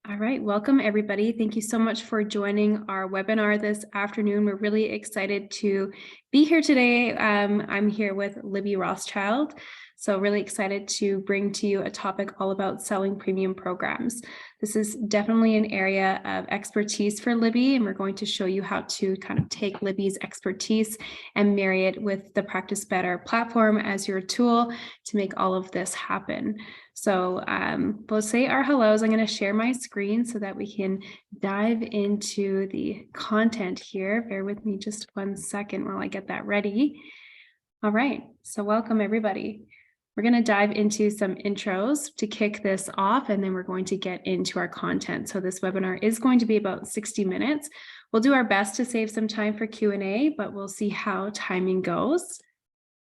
All right, welcome everybody. Thank you so much for joining our webinar this afternoon. We're really excited to be here today. I'm here with Libby Rothschild. So really excited to bring to you a topic all about selling premium programs. This is definitely an area of expertise for Libby, and we're going to show you how to kind of take Libby's expertise and marry it with the Practice Better platform as your tool to make all of this happen. So we'll say our hellos. I'm going to share my screen so that we can dive into the content here. Bear with me just 1 second while I get that ready. All right, so welcome everybody. We're going to dive into some intros to kick this off, and then we're going to get into our content. So this webinar is going to be about 60 minutes. We'll do our best to save some time for Q&A, but we'll see how timing goes.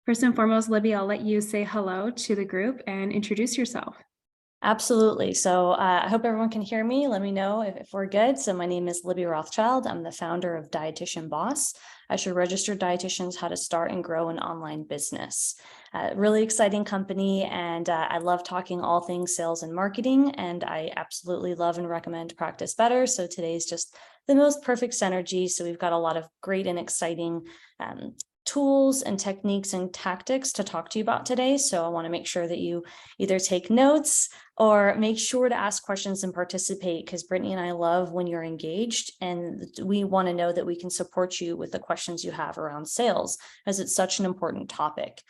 First and foremost, Libby, I'll let you say hello to the group and introduce yourself. Absolutely. So I hope everyone can hear me. Let me know if we're good. So my name is Libby Rothschild. I'm the founder of Dietitian Boss. I should register dietitians how to start and grow an online business. Really exciting company, and I love talking all things sales and marketing, and I absolutely love and recommend Practice Better. So today's just the most perfect synergy. So we've got a lot of great and exciting tools and techniques and tactics to talk to you about today. So I want to make sure that you either take notes or make sure to ask questions and participate, because Brittany and I love when you're engaged, and we want to know that we can support you with the questions you have around sales, as it's such an important topic.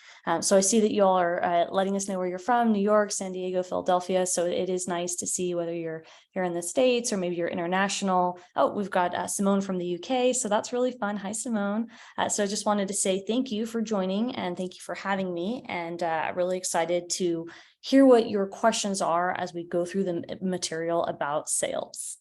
So I see that you all are letting us know where you're from: New York, San Diego, Philadelphia. So it is nice to see whether you're here in the States or maybe you're international. Oh, we've got Simone from the UK. So that's really fun. Hi, Simone. So I just wanted to say thank you for joining and thank you for having me. And really excited to hear what your questions are as we go through the material about sales.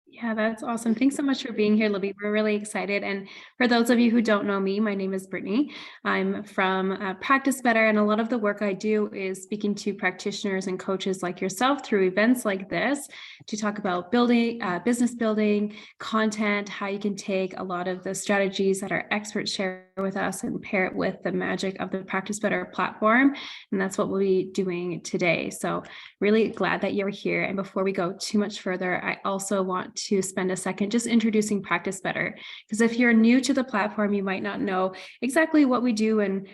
Yeah, that's awesome. Thanks so much for being here, Libby. We're really excited. And for those of you who don't know me, my name is Brittany. I'm from Practice Better, and a lot of the work I do is speaking to practitioners and coaches like yourself through events like this to talk about building, business building, content, how you can take a lot of the strategies that our experts share with us and pair it with the magic of the Practice Better platform. And that's what we'll be doing today. So really glad that you're here. And before we go too much further, I also want to spend a second just introducing Practice Better, because if you're new to the platform, you might not know exactly what we do and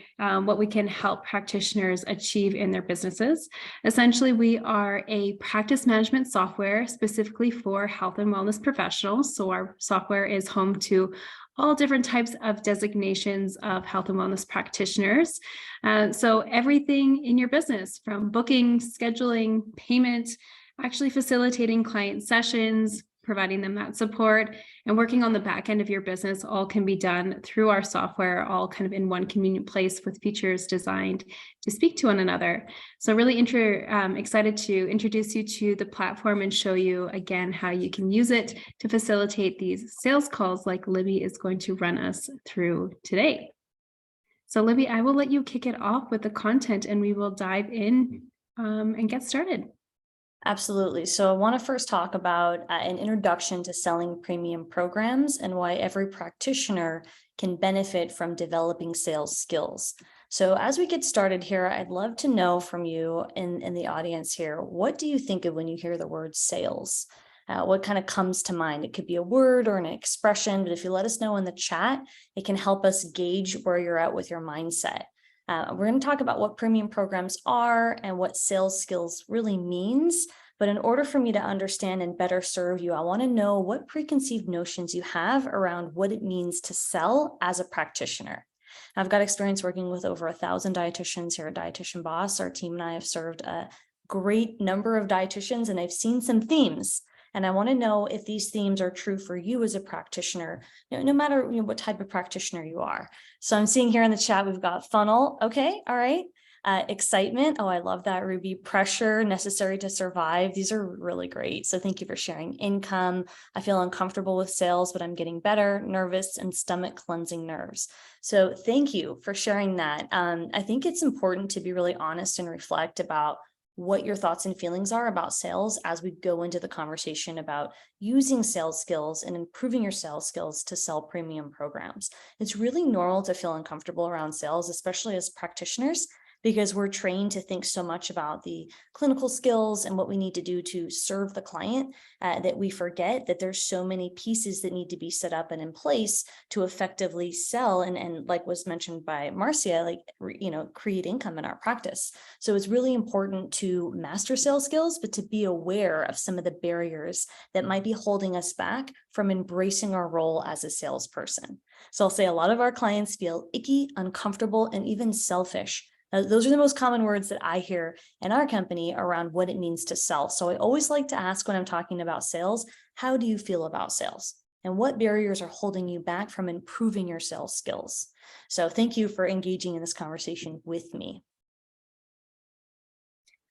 what we can help practitioners achieve in their businesses. Essentially, we are a practice management software specifically for health and wellness professionals. So our software is home to all different types of designations of health and wellness practitioners. So everything in your business, from booking, scheduling, payment, actually facilitating client sessions, providing them that support, and working on the back end of your business, all can be done through our software, all kind of in one convenient place with features designed to speak to one another. So really excited to introduce you to the platform and show you again how you can use it to facilitate these sales calls like Libby is going to run us through today. So Libby, I will let you kick it off with the content and we will dive in and get started. Absolutely. So I want to first talk about an introduction to selling premium programs and why every practitioner can benefit from developing sales skills. So as we get started here, I'd love to know from you in the audience here, what do you think of when you hear the word sales? What kind of comes to mind? It could be a word or an expression, but if you let us know in the chat, it can help us gauge where you're at with your mindset. We're going to talk about what premium programs are and what sales skills really means. But in order for me to understand and better serve you, I want to know what preconceived notions you have around what it means to sell as a practitioner. I've got experience working with over 1,000 dietitians here at Dietitian Boss. Our team and I have served a great number of dietitians, and I've seen some themes. And I want to know if these themes are true for you as a practitioner, no matter what type of practitioner you are. So I'm seeing here in the chat, we've got funnel. Okay. All right. Excitement. Oh, I love that, Ruby. Pressure, necessary to survive. These are really great. So thank you for sharing. Income. I feel uncomfortable with sales, but I'm getting better. Nervous, and stomach cleansing nerves. So thank you for sharing that. I think it's important to be really honest and reflect about what your thoughts and feelings are about sales as we go into the conversation about using sales skills and improving your sales skills to sell premium programs. It's really normal to feel uncomfortable around sales, especially as practitioners. because we're trained to think so much about the clinical skills and what we need to do to serve the client that we forget that there's so many pieces that need to be set up and in place to effectively sell and like was mentioned by Marcia, like, create income in our practice. So it's really important to master sales skills, but to be aware of some of the barriers that might be holding us back from embracing our role as a salesperson. So I'll say a lot of our clients feel icky, uncomfortable, and even selfish. Those are the most common words that I hear in our company around what it means to sell. So I always like to ask when I'm talking about sales, how do you feel about sales? And what barriers are holding you back from improving your sales skills? So thank you for engaging in this conversation with me.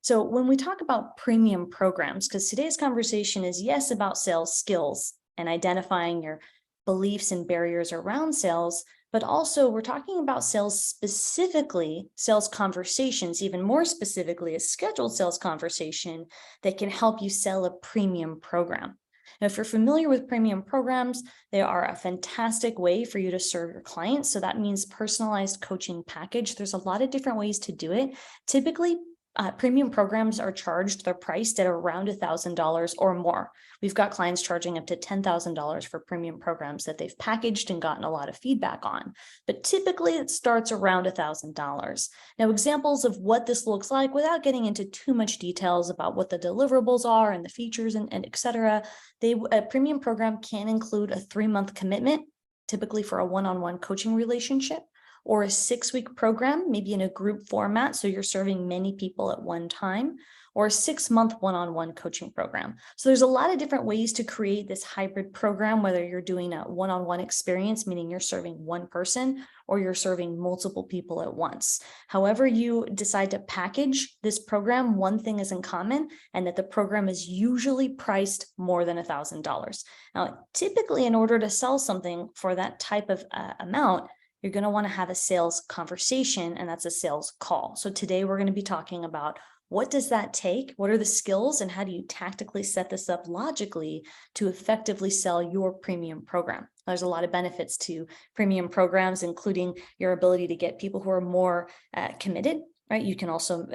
So when we talk about premium programs, because today's conversation is, yes, about sales skills and identifying your beliefs and barriers around sales, but also we're talking about sales specifically, sales conversations, even more specifically, a scheduled sales conversation that can help you sell a premium program. Now, if you're familiar with premium programs, they are a fantastic way for you to serve your clients. So that means personalized coaching package. There's a lot of different ways to do it. Typically, premium programs are charged, they're priced at around $1,000 or more. We've got clients charging up to $10,000 for premium programs that they've packaged and gotten a lot of feedback on. But typically it starts around $1,000. Now, examples of what this looks like, without getting into too much details about what the deliverables are and the features and et cetera, a premium program can include a 3-month commitment, typically for a one-on-one coaching relationship, or a 6-week program, maybe in a group format, so you're serving many people at one time, or a 6-month one-on-one coaching program. So there's a lot of different ways to create this hybrid program, whether you're doing a one-on-one experience, meaning you're serving one person, or you're serving multiple people at once. However you decide to package this program, one thing is in common, and that the program is usually priced more than $1,000. Now, typically, in order to sell something for that type of amount, you're going to want to have a sales conversation, and that's a sales call. So today we're going to be talking about, what does that take? What are the skills, and how do you tactically set this up logically to effectively sell your premium program? There's a lot of benefits to premium programs, including your ability to get people who are more committed. Right? You can also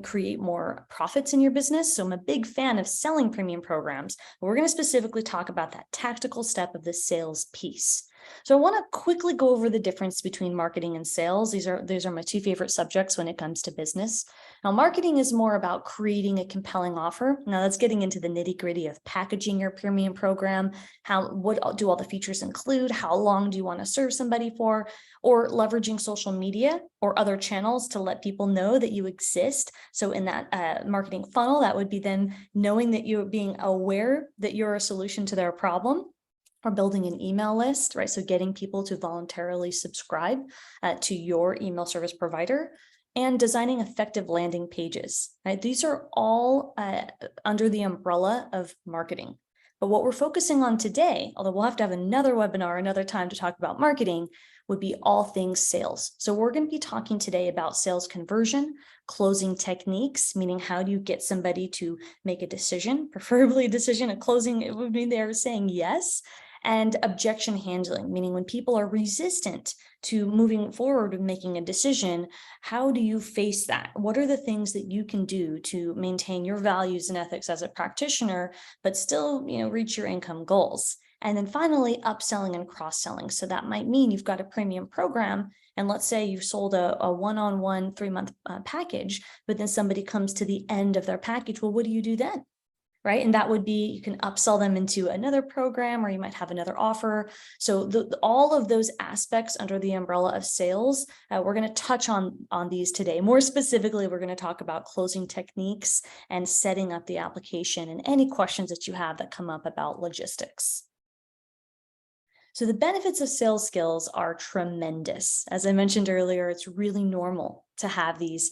create more profits in your business. So I'm a big fan of selling premium programs, but we're going to specifically talk about that tactical step of the sales piece. So I want to quickly go over the difference between marketing and sales. These are my two favorite subjects when it comes to business. Now, marketing is more about creating a compelling offer. Now that's getting into the nitty-gritty of packaging your premium program. What do all the features include? How long do you want to serve somebody for? Or leveraging social media or other channels to let people know that you exist. So in that marketing funnel, that would be then knowing that you're being aware that you're a solution to their problem, or building an email list, right? So getting people to voluntarily subscribe to your email service provider, and designing effective landing pages, right? These are all under the umbrella of marketing. But what we're focusing on today, although we'll have to have another webinar, another time to talk about marketing, would be all things sales. So we're going to be talking today about sales conversion, closing techniques, meaning how do you get somebody to make a decision, preferably a decision, a closing, it would mean they're saying yes, and objection handling, meaning when people are resistant to moving forward with making a decision, how do you face that? What are the things that you can do to maintain your values and ethics as a practitioner, but still, reach your income goals? And then finally, upselling and cross-selling. So that might mean you've got a premium program, and let's say you've sold a one-on-one 3-month package, but then somebody comes to the end of their package. Well, what do you do then? Right? And that would be, you can upsell them into another program, or you might have another offer. So all of those aspects under the umbrella of sales, we're going to touch on these today. More specifically, we're going to talk about closing techniques and setting up the application, and any questions that you have that come up about logistics. So the benefits of sales skills are tremendous. As I mentioned earlier, it's really normal to have these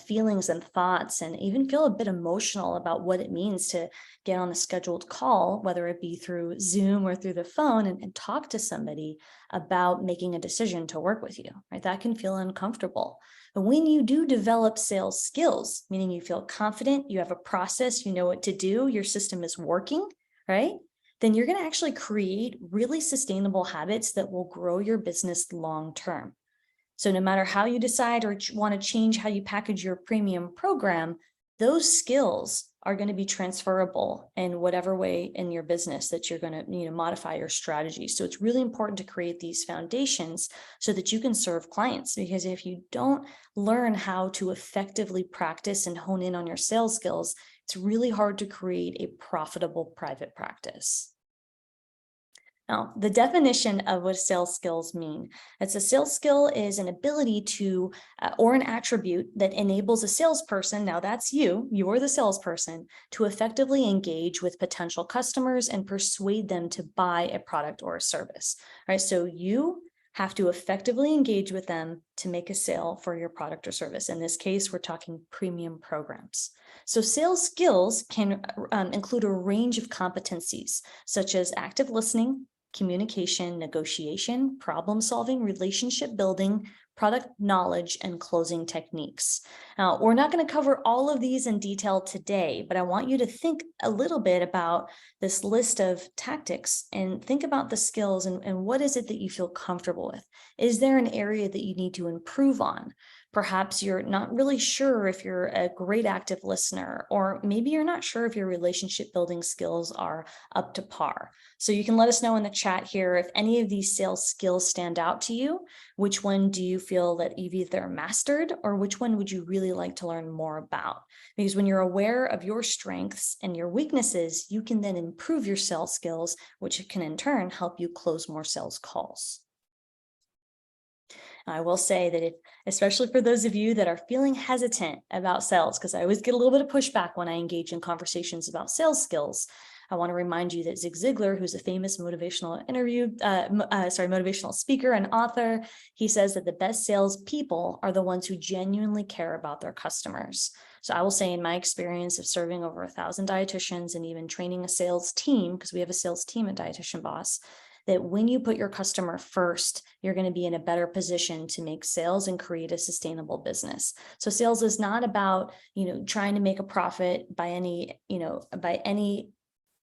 feelings and thoughts, and even feel a bit emotional about what it means to get on a scheduled call, whether it be through Zoom or through the phone, and talk to somebody about making a decision to work with you, right? That can feel uncomfortable. But when you do develop sales skills, meaning you feel confident, you have a process, you know what to do, your system is working, right? Then you're going to actually create really sustainable habits that will grow your business long term. So no matter how you decide or want to change how you package your premium program, those skills are going to be transferable in whatever way in your business that you're going to modify your strategy. So it's really important to create these foundations so that you can serve clients, because if you don't learn how to effectively practice and hone in on your sales skills, it's really hard to create a profitable private practice. Now, the definition of what sales skills mean. It's a sales skill is an ability to, or an attribute that enables a salesperson, now that's you're the salesperson, to effectively engage with potential customers and persuade them to buy a product or a service, right? So you have to effectively engage with them to make a sale for your product or service. In this case, we're talking premium programs. So sales skills can include a range of competencies, such as active listening, communication, negotiation, problem solving, relationship building, product knowledge, and closing techniques. Now, we're not going to cover all of these in detail today, but I want you to think a little bit about this list of tactics and think about the skills and what is it that you feel comfortable with? Is there an area that you need to improve on? Perhaps you're not really sure if you're a great active listener, or maybe you're not sure if your relationship building skills are up to par. So you can let us know in the chat here if any of these sales skills stand out to you. Which one do you feel that you've either mastered, or which one would you really like to learn more about? Because when you're aware of your strengths and your weaknesses, you can then improve your sales skills, which can in turn help you close more sales calls. I will say that especially for those of you that are feeling hesitant about sales, because I always get a little bit of pushback when I engage in conversations about sales skills, I want to remind you that Zig Ziglar, who's a famous motivational motivational speaker and author, he says that the best salespeople are the ones who genuinely care about their customers. So I will say, in my experience of serving over 1,000 dietitians and even training a sales team, because we have a sales team at Dietitian Boss, that when you put your customer first, you're going to be in a better position to make sales and create a sustainable business. So sales is not about, trying to make a profit by any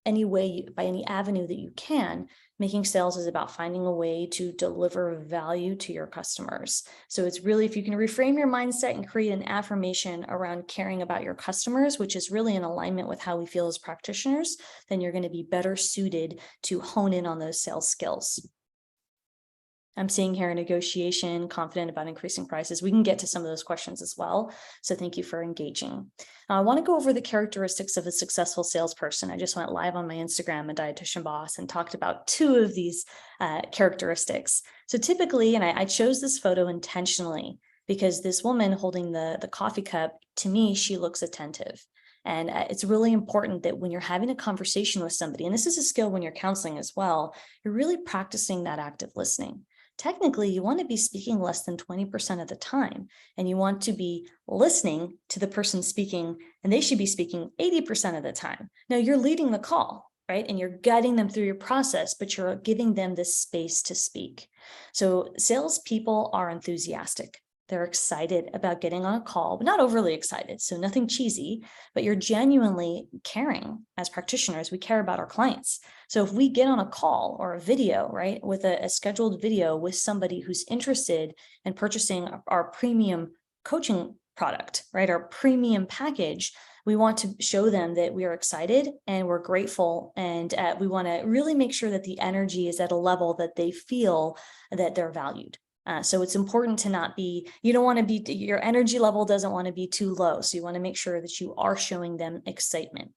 way, by any avenue that you can. Making sales is about finding a way to deliver value to your customers. So it's really, if you can reframe your mindset and create an affirmation around caring about your customers, which is really in alignment with how we feel as practitioners, then you're going to be better suited to hone in on those sales skills. I'm seeing here a negotiation, confident about increasing prices. We can get to some of those questions as well. So thank you for engaging. Now, I want to go over the characteristics of a successful salesperson. I just went live on my Instagram, a Dietitian Boss, and talked about 2 of these characteristics. So typically, and I chose this photo intentionally because this woman holding the coffee cup, to me, she looks attentive. And it's really important that when you're having a conversation with somebody, and this is a skill when you're counseling as well, you're really practicing that active listening. Technically, you want to be speaking less than 20% of the time, and you want to be listening to the person speaking, and they should be speaking 80% of the time. Now, you're leading the call, right? And you're guiding them through your process, but you're giving them this space to speak. So salespeople are enthusiastic. They're excited about getting on a call, but not overly excited. So nothing cheesy, but you're genuinely caring. As practitioners, we care about our clients. So if we get on a call or a video, right, with a scheduled video with somebody who's interested in purchasing our premium coaching product, right, our premium package, we want to show them that we are excited and we're grateful. And we want to really make sure that the energy is at a level that they feel that they're valued. So it's important to not be, you don't want to be, your energy level doesn't want to be too low. So you want to make sure that you are showing them excitement.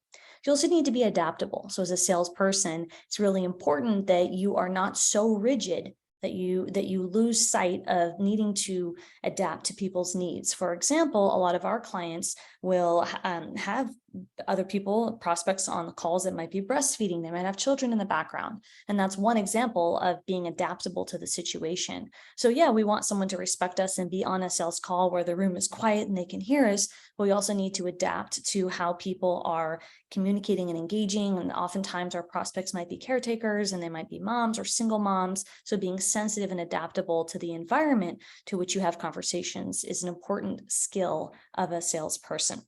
You also need to be adaptable. So as a salesperson, it's really important that you are not so rigid that you lose sight of needing to adapt to people's needs. For example, a lot of our clients will have other people, prospects on the calls that might be breastfeeding. They might have children in the background. And that's one example of being adaptable to the situation. So yeah, we want someone to respect us and be on a sales call where the room is quiet and they can hear us, but we also need to adapt to how people are communicating and engaging. And oftentimes our prospects might be caretakers and they might be moms or single moms. So being sensitive and adaptable to the environment to which you have conversations is an important skill of a salesperson.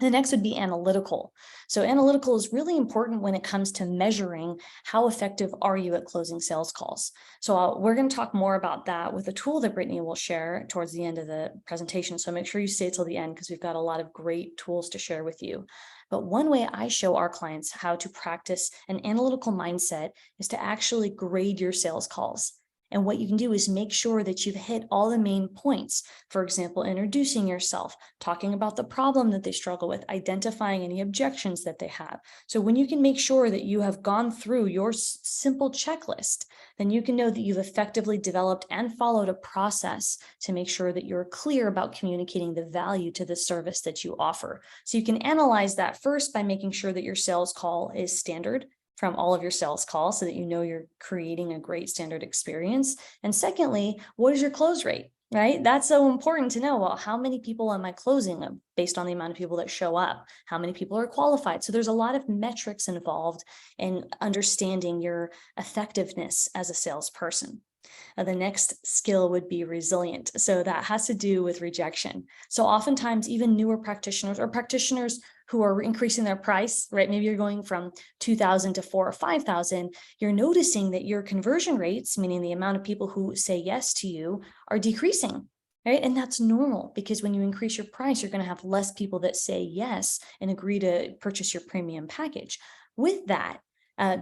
The next would be analytical. So analytical is really important when it comes to measuring how effective are you at closing sales calls. So we're going to talk more about that with a tool that Brittany will share towards the end of the presentation. So make sure you stay till the end because we've got a lot of great tools to share with you. But one way I show our clients how to practice an analytical mindset is to actually grade your sales calls. And what you can do is make sure that you've hit all the main points. For example, introducing yourself, talking about the problem that they struggle with, identifying any objections that they have. So when you can make sure that you have gone through your simple checklist, then you can know that you've effectively developed and followed a process to make sure that you're clear about communicating the value to the service that you offer. So you can analyze that first by making sure that your sales call is standard from all of your sales calls so that you know you're creating a great standard experience. And secondly, what is your close rate, right? That's so important to know. Well, how many people am I closing based on the amount of people that show up? How many people are qualified? So there's a lot of metrics involved in understanding your effectiveness as a salesperson. The next skill would be resilient. So that has to do with rejection. So oftentimes even newer practitioners or practitioners who are increasing their price, right? Maybe you're going from 2,000 to 4,000 or 5,000. You're noticing that your conversion rates, meaning the amount of people who say yes to you, are decreasing. Right? And that's normal because when you increase your price, you're going to have less people that say yes and agree to purchase your premium package. With that,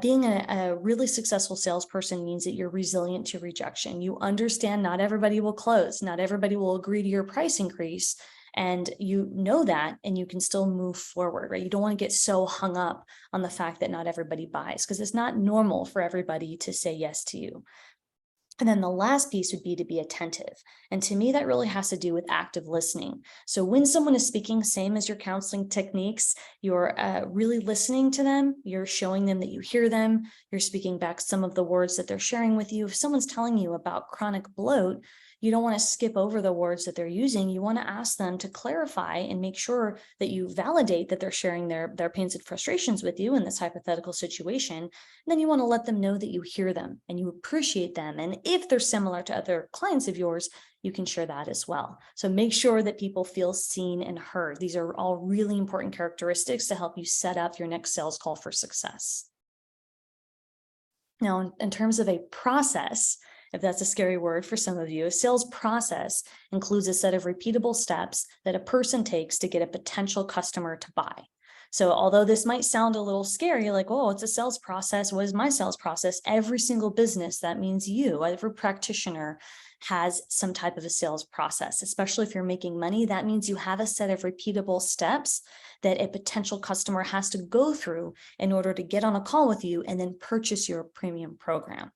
being a really successful salesperson means that you're resilient to rejection. You understand not everybody will close, not everybody will agree to your price increase, and you know that, and you can still move forward, right? You don't want to get so hung up on the fact that not everybody buys because it's not normal for everybody to say yes to you. And then the last piece would be to be attentive. And to me, that really has to do with active listening. So when someone is speaking, same as your counseling techniques, you're really listening to them. You're showing them that you hear them. You're speaking back some of the words that they're sharing with you. If someone's telling you about chronic bloat, you don't want to skip over the words that they're using. You want to ask them to clarify and make sure that you validate that they're sharing their pains and frustrations with you in this hypothetical situation. And then you want to let them know that you hear them and you appreciate them. And if they're similar to other clients of yours, you can share that as well. So make sure that people feel seen and heard. These are all really important characteristics to help you set up your next sales call for success. Now, in terms of a process, if that's a scary word for some of you, a sales process includes a set of repeatable steps that a person takes to get a potential customer to buy. So although this might sound a little scary, like, oh, it's a sales process. What is my sales process? Every single business, that means you, every practitioner has some type of a sales process, especially if you're making money. That means you have a set of repeatable steps that a potential customer has to go through in order to get on a call with you and then purchase your premium program.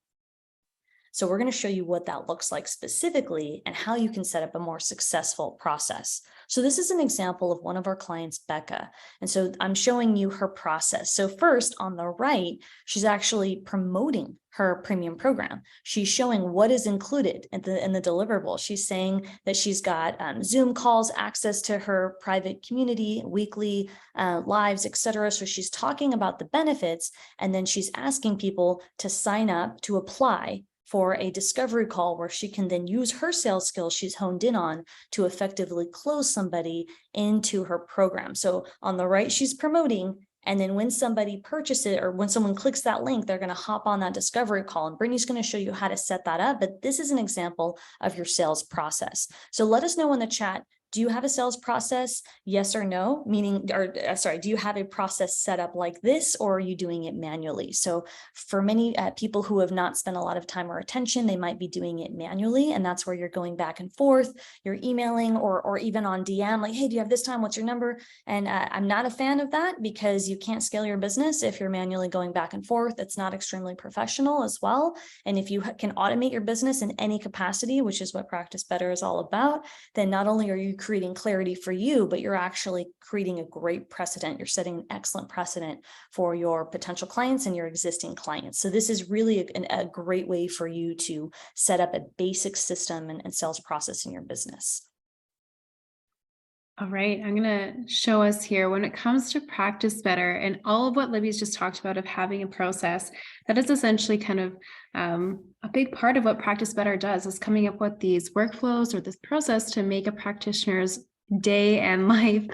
So we're going to show you what that looks like specifically and how you can set up a more successful process. So this is an example of one of our clients, Becca. And so I'm showing you her process. So first on the right, she's actually promoting her premium program. She's showing what is included in the deliverable. She's saying that she's got Zoom calls, access to her private community, weekly lives, etc. So she's talking about the benefits, and then she's asking people to sign up to apply for a discovery call where she can then use her sales skills she's honed in on to effectively close somebody into her program. So on the right, she's promoting. And then when somebody purchases or when someone clicks that link, they're going to hop on that discovery call. And Brittany's going to show you how to set that up. But this is an example of your sales process. So let us know in the chat. Do you have a sales process? Yes or no? Meaning, do you have a process set up like this, or are you doing it manually? So for many people who have not spent a lot of time or attention, they might be doing it manually. And that's where you're going back and forth. You're emailing or even on DM, like, hey, do you have this time? What's your number? And I'm not a fan of that because you can't scale your business if you're manually going back and forth. It's not extremely professional as well. And if you can automate your business in any capacity, which is what Practice Better is all about, then not only are you creating clarity for you, but you're actually creating a great precedent. You're setting an excellent precedent for your potential clients and your existing clients. So this is really a great way for you to set up a basic system and sales process in your business. All right, I'm going to show us here when it comes to Practice Better and all of what Libby's just talked about of having a process. That is essentially kind of a big part of what Practice Better does, is coming up with these workflows or this process to make a practitioner day and life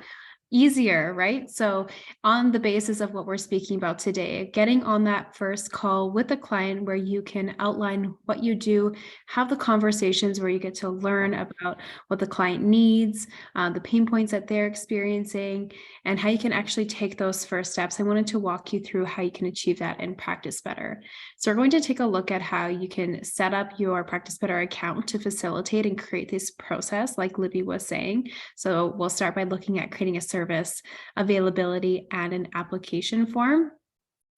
easier, right? So on the basis of what we're speaking about today, getting on that first call with the client where you can outline what you do, have the conversations where you get to learn about what the client needs, the pain points that they're experiencing, and how you can actually take those first steps. I wanted to walk you through how you can achieve that and practice better. So we're going to take a look at how you can set up your Practice Better account to facilitate and create this process, like Libby was saying. So we'll start by looking at creating a service, availability, and an application form.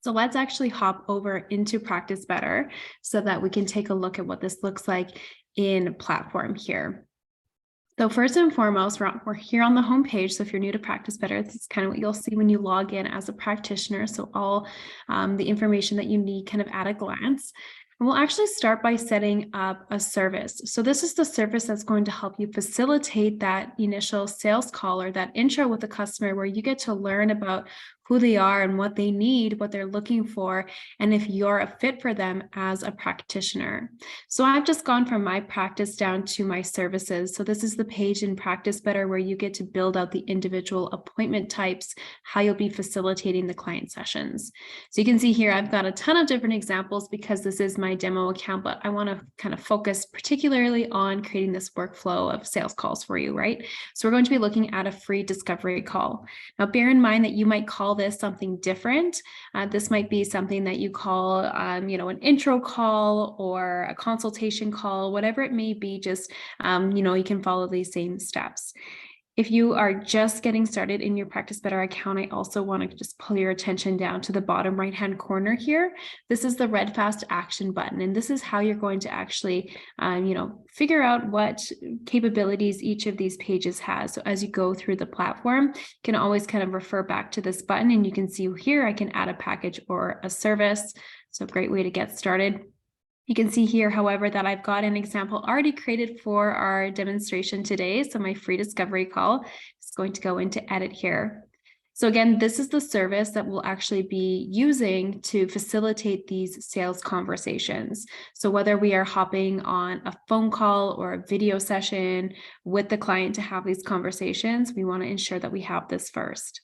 So let's actually hop over into Practice Better so that we can take a look at what this looks like in platform here. So first and foremost, we're here on the home page. So if you're new to Practice Better, this is kind of what you'll see when you log in as a practitioner. So all the information that you need kind of at a glance. And we'll actually start by setting up a service. So this is the service that's going to help you facilitate that initial sales call or that intro with the customer where you get to learn about who they are and what they need, what they're looking for, and if you're a fit for them as a practitioner. So I've just gone from my practice down to my services. So this is the page in Practice Better where you get to build out the individual appointment types, how you'll be facilitating the client sessions. So you can see here, I've got a ton of different examples because this is my demo account, but I want to kind of focus particularly on creating this workflow of sales calls for you, right? So we're going to be looking at a free discovery call. Now, bear in mind that you might call this something different. This might be something that you call, an intro call or a consultation call, whatever it may be, just, you can follow these same steps. If you are just getting started in your Practice Better account, I also want to just pull your attention down to the bottom right-hand corner here. This is the red fast action button, and this is how you're going to actually, figure out what capabilities each of these pages has. So as you go through the platform, you can always kind of refer back to this button, and you can see here I can add a package or a service. So a great way to get started. You can see here, however, that I've got an example already created for our demonstration today. So my free discovery call is going to go into edit here. So again, this is the service that we'll actually be using to facilitate these sales conversations. So whether we are hopping on a phone call or a video session with the client to have these conversations, we want to ensure that we have this first.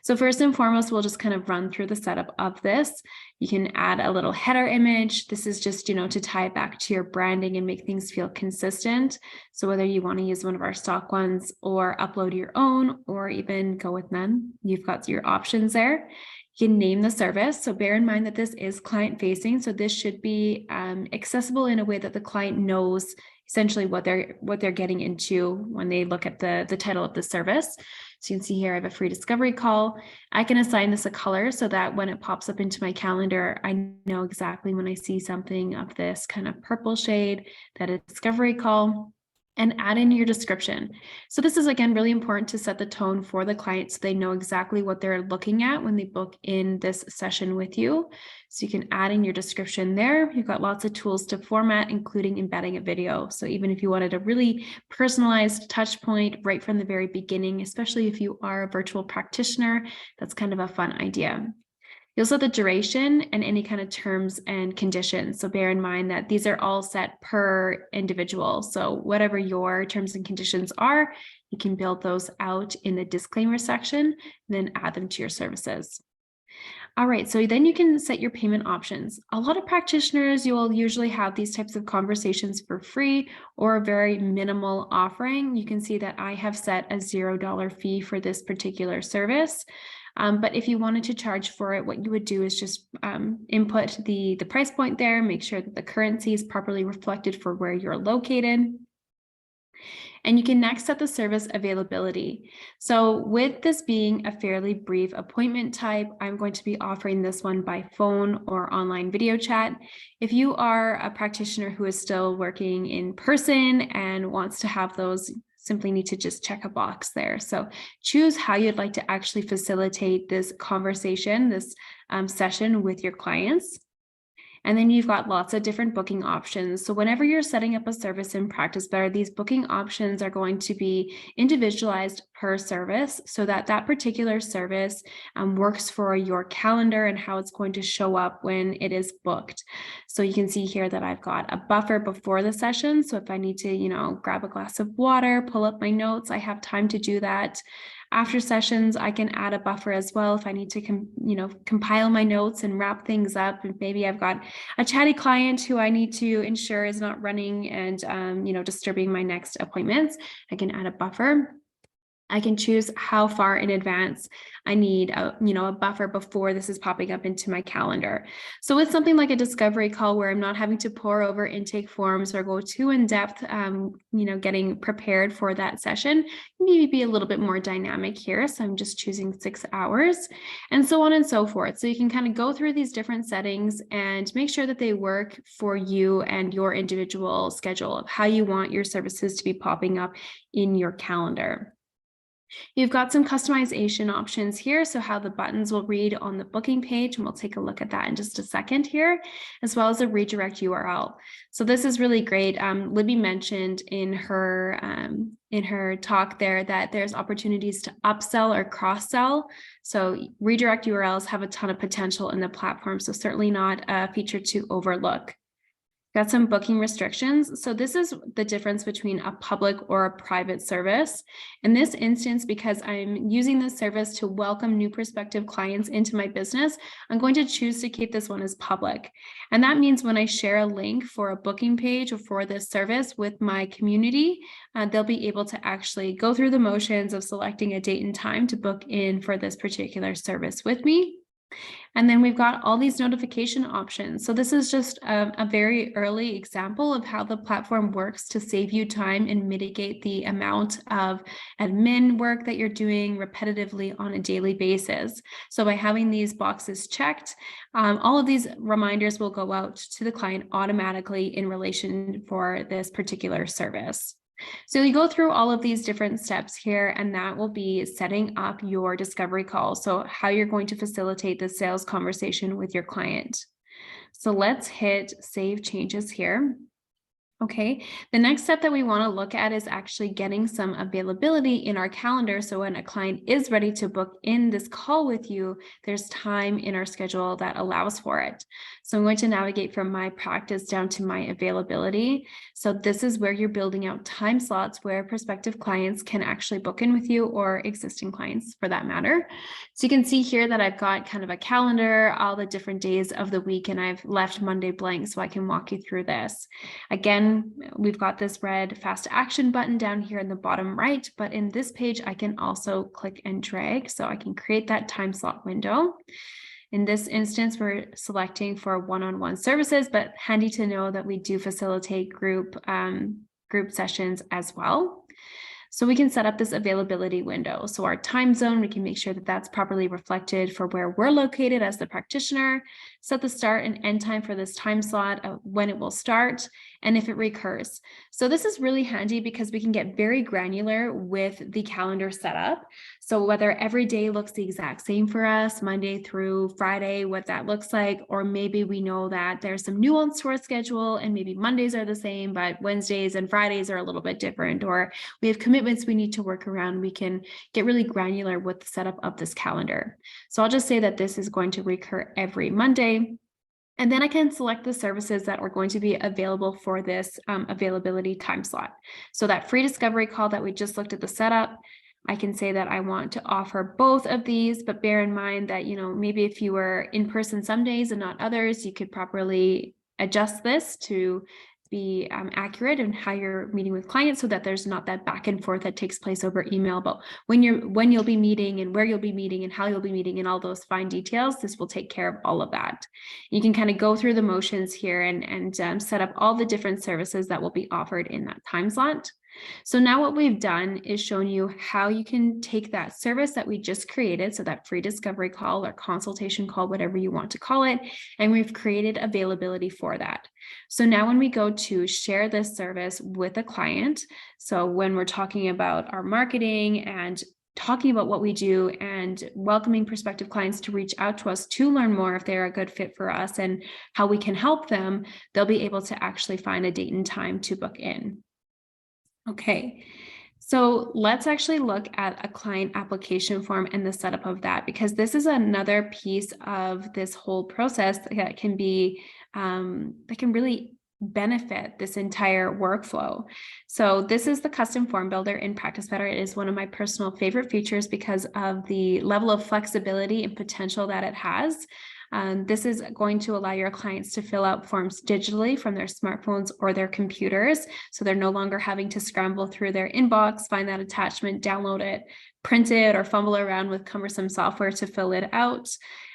So first and foremost, we'll just kind of run through the setup of this. You can add a little header image. This is just, to tie it back to your branding and make things feel consistent. So whether you want to use one of our stock ones or upload your own or even go with none, you've got your options there. You can name the service. So bear in mind that this is client facing. So this should be accessible in a way that the client knows essentially what they're getting into when they look at the title of the service. So you can see here, I have a free discovery call. I can assign this a color so that when it pops up into my calendar, I know exactly when I see something of this kind of purple shade that a discovery call. And add in your description. So this is, again, really important to set the tone for the client so they know exactly what they're looking at when they book in this session with you. So you can add in your description there. You've got lots of tools to format, including embedding a video. So even if you wanted a really personalized touch point right from the very beginning, especially if you are a virtual practitioner, that's kind of a fun idea. You'll set the duration and any kind of terms and conditions. So bear in mind that these are all set per individual. So whatever your terms and conditions are, you can build those out in the disclaimer section, and then add them to your services. All right, so then you can set your payment options. A lot of practitioners, you will usually have these types of conversations for free or a very minimal offering. You can see that I have set a $0 fee for this particular service. But if you wanted to charge for it, what you would do is just input the price point there, make sure that the currency is properly reflected for where you're located. And you can next set the service availability. So with this being a fairly brief appointment type, I'm going to be offering this one by phone or online video chat. If you are a practitioner who is still working in person and wants to have those, simply need to just check a box there. So choose how you'd like to actually facilitate this conversation, this session with your clients. And then you've got lots of different booking options. So whenever you're setting up a service in Practice Better, these booking options are going to be individualized per service so that that particular service works for your calendar and how it's going to show up when it is booked. So you can see here that I've got a buffer before the session. So if I need to, grab a glass of water, pull up my notes, I have time to do that. After sessions, I can add a buffer as well if I need to, compile my notes and wrap things up. And maybe I've got a chatty client who I need to ensure is not running and, disturbing my next appointments. I can add a buffer. I can choose how far in advance I need a buffer before this is popping up into my calendar. So with something like a discovery call where I'm not having to pour over intake forms or go too in depth, getting prepared for that session, maybe be a little bit more dynamic here. So I'm just choosing 6 hours and so on and so forth. So you can kind of go through these different settings and make sure that they work for you and your individual schedule of how you want your services to be popping up in your calendar. You've got some customization options here, so how the buttons will read on the booking page, and we'll take a look at that in just a second here, as well as a redirect URL. So this is really great. Libby mentioned in her talk there that there's opportunities to upsell or cross-sell. So redirect URLs have a ton of potential in the platform, so certainly not a feature to overlook. Got some booking restrictions. So this is the difference between a public or a private service. In this instance, because I'm using this service to welcome new prospective clients into my business, I'm going to choose to keep this one as public. And that means when I share a link for a booking page or for this service with my community, they'll be able to actually go through the motions of selecting a date and time to book in for this particular service with me. And then we've got all these notification options. So this is just a very early example of how the platform works to save you time and mitigate the amount of admin work that you're doing repetitively on a daily basis. So by having these boxes checked, all of these reminders will go out to the client automatically in relation for this particular service. So you go through all of these different steps here, and that will be setting up your discovery call. So how you're going to facilitate the sales conversation with your client. So let's hit save changes here. Okay, the next step that we want to look at is actually getting some availability in our calendar. So when a client is ready to book in this call with you, there's time in our schedule that allows for it. So I'm going to navigate from my practice down to my availability. So this is where you're building out time slots where prospective clients can actually book in with you, or existing clients for that matter. So you can see here that I've got kind of a calendar, all the different days of the week, and I've left Monday blank so I can walk you through this. Again, we've got this red fast action button down here in the bottom right, but in this page, I can also click and drag. So I can create that time slot window. In this instance, we're selecting for one-on-one services, but handy to know that we do facilitate group sessions as well. So we can set up this availability window. So our time zone, we can make sure that that's properly reflected for where we're located as the practitioner, set the start and end time for this time slot, when it will start, and if it recurs. So this is really handy because we can get very granular with the calendar setup. So whether every day looks the exact same for us, Monday through Friday, what that looks like, or maybe we know that there's some nuance to our schedule and maybe Mondays are the same, but Wednesdays and Fridays are a little bit different, or we have commitments we need to work around. We can get really granular with the setup of this calendar. So I'll just say that this is going to recur every Monday. And then I can select the services that are going to be available for this availability time slot. So that free discovery call that we just looked at the setup, I can say that I want to offer both of these, but bear in mind that, maybe if you were in person some days and not others, you could properly adjust this to be accurate in how you're meeting with clients, so that there's not that back and forth that takes place over email. But when you'll be meeting and where you'll be meeting and how you'll be meeting and all those fine details, this will take care of all of that. You can kind of go through the motions here and set up all the different services that will be offered in that time slot. So now what we've done is shown you how you can take that service that we just created, so that free discovery call or consultation call, whatever you want to call it, and we've created availability for that. So now when we go to share this service with a client, so when we're talking about our marketing and talking about what we do and welcoming prospective clients to reach out to us to learn more if they're a good fit for us and how we can help them, they'll be able to actually find a date and time to book in. Okay, so let's actually look at a client application form and the setup of that, because this is another piece of this whole process that can be that can really benefit this entire workflow. So this is the custom form builder in Practice Better. It is one of my personal favorite features because of the level of flexibility and potential that it has. This is going to allow your clients to fill out forms digitally from their smartphones or their computers. So they're no longer having to scramble through their inbox, find that attachment, download it, print it, or fumble around with cumbersome software to fill it out.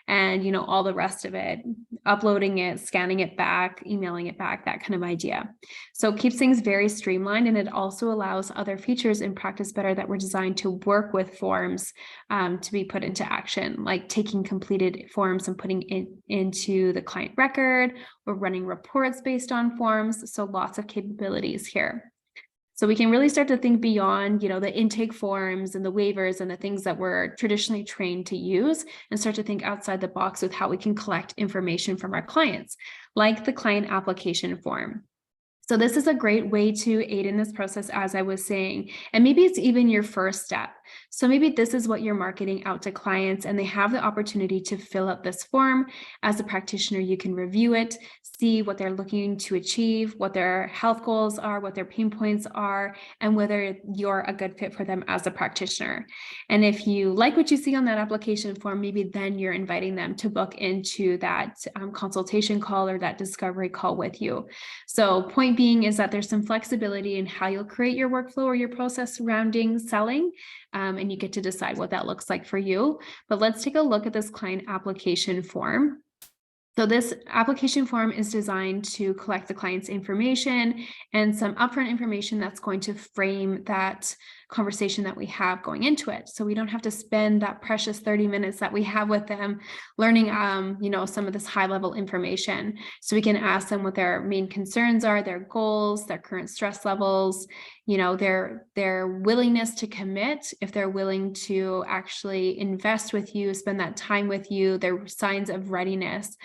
And, you know, all the rest of it, uploading it, scanning it back, emailing it back, that kind of idea. So it keeps things very streamlined, and it also allows other features in Practice Better that were designed to work with forms to be put into action, like taking completed forms and putting it into the client record, or running reports based on forms. So lots of capabilities here. So we can really start to think beyond, you know, the intake forms and the waivers and the things that we're traditionally trained to use, and start to think outside the box with how we can collect information from our clients, like the client application form. So this is a great way to aid in this process, as I was saying, and maybe it's even your first step. So maybe this is what you're marketing out to clients, and they have the opportunity to fill out this form. As a practitioner, you can review it, see what they're looking to achieve, what their health goals are, what their pain points are, and whether you're a good fit for them as a practitioner. And if you like what you see on that application form, maybe then you're inviting them to book into that consultation call or that discovery call with you. So point being is that there's some flexibility in how you'll create your workflow or your process surrounding selling, and you get to decide what that looks like for you. But let's take a look at this client application form. So this application form is designed to collect the client's information and some upfront information that's going to frame that conversation that we have going into it. So we don't have to spend that precious 30 minutes that we have with them learning, you know, some of this high level information. So we can ask them what their main concerns are, their goals, their current stress levels, you know, their willingness to commit, if they're willing to actually invest with you, spend that time with you, their signs of readiness.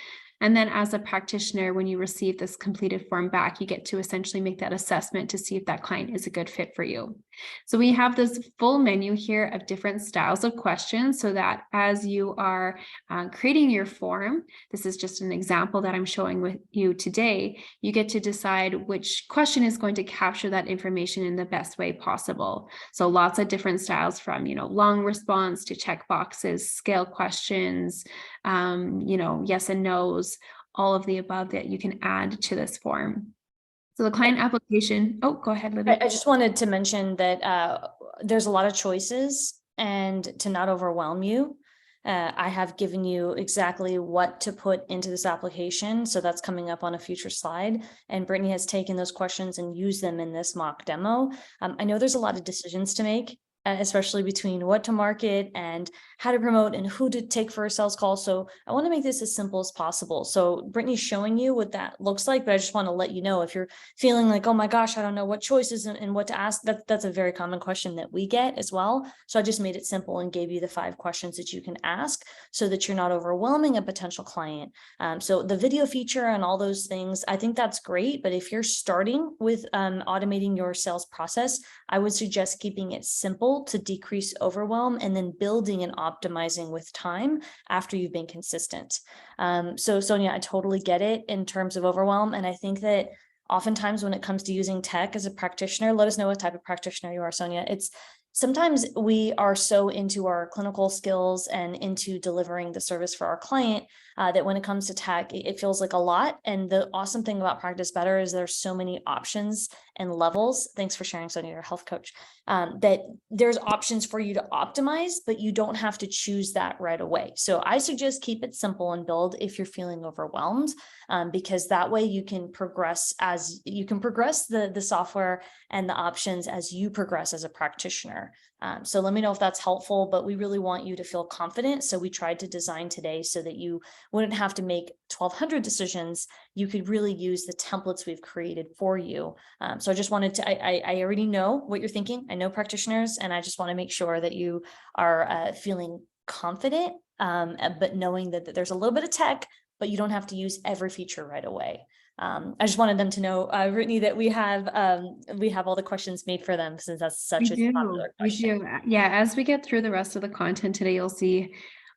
And then as a practitioner, when you receive this completed form back, you get to essentially make that assessment to see if that client is a good fit for you. So we have this full menu here of different styles of questions, so that as you are creating your form, this is just an example that I'm showing with you today, you get to decide which question is going to capture that information in the best way possible. So lots of different styles, from, you know, long response to check boxes, scale questions, you know, yes and no's, all of the above that you can add to this form. So the client application, oh, go ahead, Libby. I just wanted to mention that there's a lot of choices, and to not overwhelm you, I have given you exactly what to put into this application. So that's coming up on a future slide. And Brittany has taken those questions and used them in this mock demo. I know there's a lot of decisions to make, especially between what to market and how to promote and who to take for a sales call. So I want to make this as simple as possible. So Brittany's showing you what that looks like, but I just want to let you know, if you're feeling like, oh my gosh, I don't know what choices and what to ask, that's a very common question that we get as well. So I just made it simple and gave you the 5 questions that you can ask, so that you're not overwhelming a potential client. So the video feature and all those things, I think that's great. But if you're starting with automating your sales process, I would suggest keeping it simple to decrease overwhelm, and then building and optimizing with time after you've been consistent. So Sonia, I totally get it in terms of overwhelm. And I think that oftentimes when it comes to using tech as a practitioner, let us know what type of practitioner you are, Sonia. It's sometimes we are so into our clinical skills and into delivering the service for our client that when it comes to tech, it feels like a lot. And the awesome thing about Practice Better is there's so many options and levels. Thanks for sharing, Sonia, your health coach, that there's options for you to optimize, but you don't have to choose that right away. So I suggest keep it simple and build if you're feeling overwhelmed, because that way you can progress the software and the options as you progress as a practitioner. So let me know if that's helpful, but we really want you to feel confident. So we tried to design today so that you wouldn't have to make 1,200 decisions. You could really use the templates we've created for you. So I just wanted to, I already know what you're thinking. I know practitioners, and I just want to make sure that you are feeling confident, but knowing that there's a little bit of tech, but you don't have to use every feature right away. I just wanted them to know, Brittany, that we have all the questions made for them, since that's such a popular question. We do. Yeah, as we get through the rest of the content today, you'll see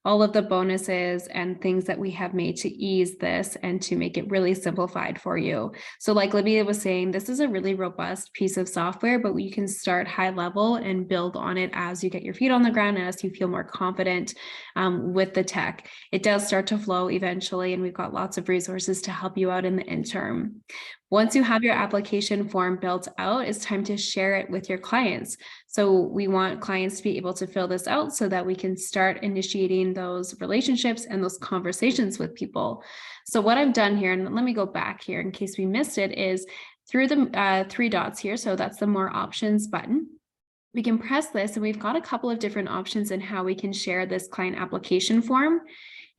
all of the bonuses and things that we have made to ease this and to make it really simplified for you. So like Libby was saying, this is a really robust piece of software, but you can start high level and build on it as you get your feet on the ground and as you feel more confident with the tech. It does start to flow eventually, and we've got lots of resources to help you out in the interim. Once you have your application form built out, it's time to share it with your clients. So we want clients to be able to fill this out so that we can start initiating those relationships and those conversations with people. So what I've done here, and let me go back here in case we missed it, is through the 3 dots here. So that's the more options button. We can press this and we've got a couple of different options in how we can share this client application form.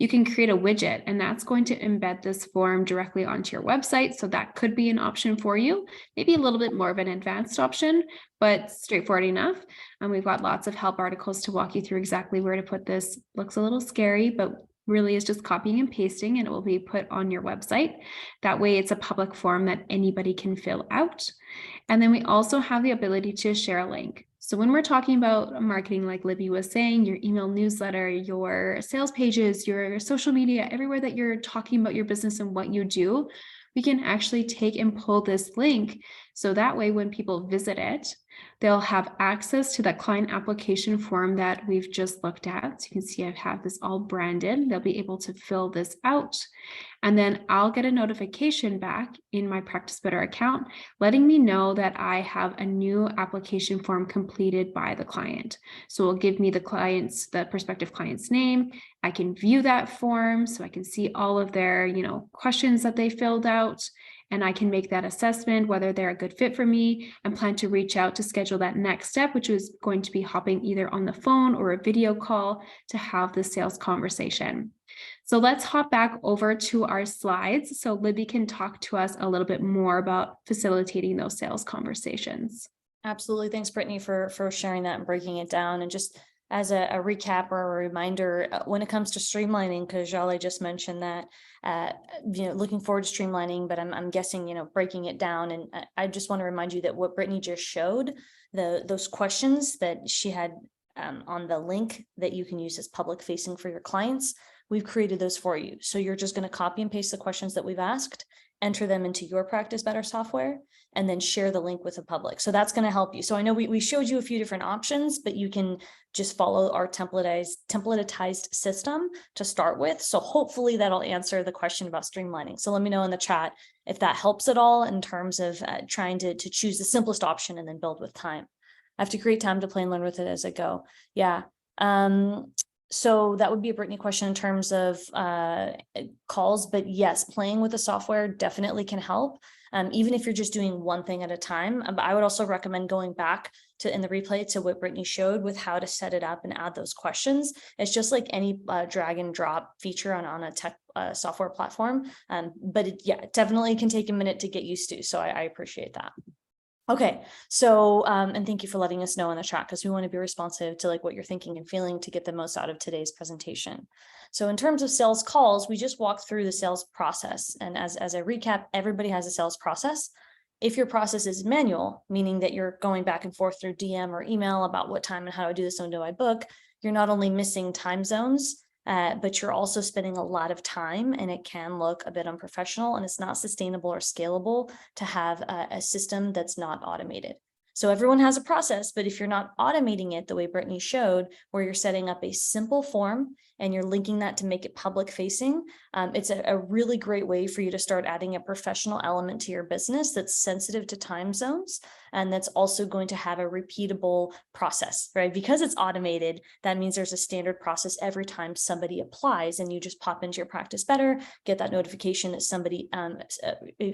You can create a widget, and that's going to embed this form directly onto your website. So that could be an option for you, maybe a little bit more of an advanced option, but straightforward enough. And we've got lots of help articles to walk you through exactly where to put this. Looks a little scary, but really is just copying and pasting, and it will be put on your website. That way it's a public form that anybody can fill out. And then we also have the ability to share a link. So when we're talking about marketing, like Libby was saying, your email newsletter, your sales pages, your social media, everywhere that you're talking about your business and what you do, we can actually take and pull this link. So that way, when people visit it, they'll have access to that client application form that we've just looked at. So you can see I have this all branded. They'll be able to fill this out. And then I'll get a notification back in my Practice Better account, letting me know that I have a new application form completed by the client. So it'll give me the prospective client's name. I can view that form so I can see all of their, questions that they filled out, and I can make that assessment whether they're a good fit for me and plan to reach out to schedule that next step, which is going to be hopping either on the phone or a video call to have the sales conversation. So let's hop back over to our slides so Libby can talk to us a little bit more about facilitating those sales conversations. Absolutely. Thanks, Brittany, for sharing that and breaking it down. And just as a recap or a reminder, when it comes to streamlining, because Jale just mentioned that, looking forward to streamlining, but I'm guessing, breaking it down. And I just want to remind you that what Brittany just showed, those questions that she had on the link that you can use as public facing for your clients, we've created those for you. So you're just going to copy and paste the questions that we've asked, enter them into your Practice Better software, and then share the link with the public. So that's going to help you. So I know we showed you a few different options, but you can just follow our templatized system to start with. So hopefully that'll answer the question about streamlining. So let me know in the chat if that helps at all in terms of trying to choose the simplest option and then build with time. I have to create time to play and learn with it as I go. Yeah. So that would be a Brittany question in terms of calls, but yes, playing with the software definitely can help. Even if you're just doing one thing at a time. I would also recommend going back to in the replay to what Brittany showed with how to set it up and add those questions. It's just like any drag and drop feature on a tech software platform. But it definitely can take a minute to get used to. So I appreciate that. Okay, so, and thank you for letting us know in the chat, because we want to be responsive to like what you're thinking and feeling to get the most out of today's presentation. So in terms of sales calls, we just walked through the sales process. And as a recap, everybody has a sales process. If your process is manual, meaning that you're going back and forth through DM or email about what time and how to do this, when do I book, you're not only missing time zones, but you're also spending a lot of time, and it can look a bit unprofessional, and it's not sustainable or scalable to have a system that's not automated. So everyone has a process, but if you're not automating it the way Brittany showed, where you're setting up a simple form and you're linking that to make it public facing, it's a really great way for you to start adding a professional element to your business that's sensitive to time zones, and that's also going to have a repeatable process, right? Because it's automated, that means there's a standard process every time somebody applies, and you just pop into your Practice Better, get that notification that somebody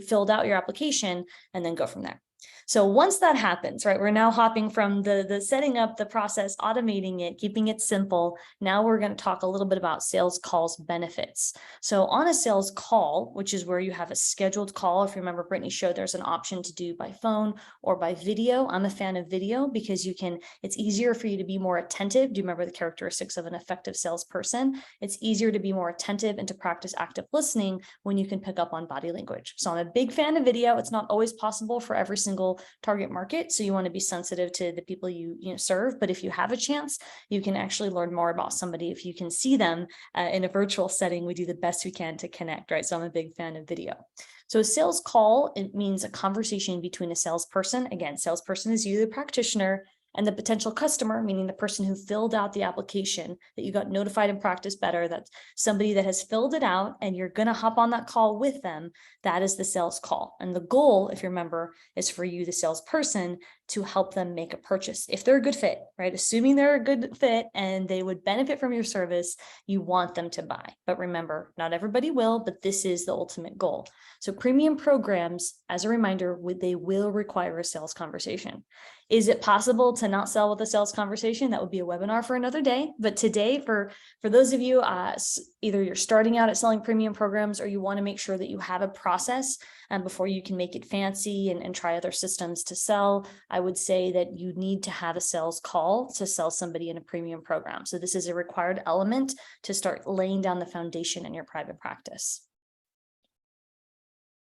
filled out your application, and then go from there. So once that happens, right, we're now hopping from the setting up the process, automating it, keeping it simple. Now we're going to talk a little bit about sales calls benefits. So on a sales call, which is where you have a scheduled call, if you remember Brittany showed, there's an option to do by phone or by video. I'm a fan of video because it's easier for you to be more attentive. Do you remember the characteristics of an effective salesperson? It's easier to be more attentive and to practice active listening when you can pick up on body language. So I'm a big fan of video. It's not always possible for every single single target market. So you want to be sensitive to the people you serve. But if you have a chance, you can actually learn more about somebody. If you can see them in a virtual setting, we do the best we can to connect, right? So I'm a big fan of video. So a sales call, it means a conversation between a salesperson. Again, salesperson is you, the practitioner, and the potential customer, meaning the person who filled out the application that you got notified in Practice Better, that's somebody that has filled it out and you're going to hop on that call with them. That is the sales call. And the goal, if you remember, is for you, the salesperson, to help them make a purchase. If they're a good fit, right? Assuming they're a good fit and they would benefit from your service, you want them to buy. But remember, not everybody will, but this is the ultimate goal. So premium programs, as a reminder, they will require a sales conversation. Is it possible to not sell with a sales conversation? That would be a webinar for another day. But today, for those of you, either you're starting out at selling premium programs or you want to make sure that you have a process before you can make it fancy and try other systems to sell, I would say that you need to have a sales call to sell somebody in a premium program. So this is a required element to start laying down the foundation in your private practice.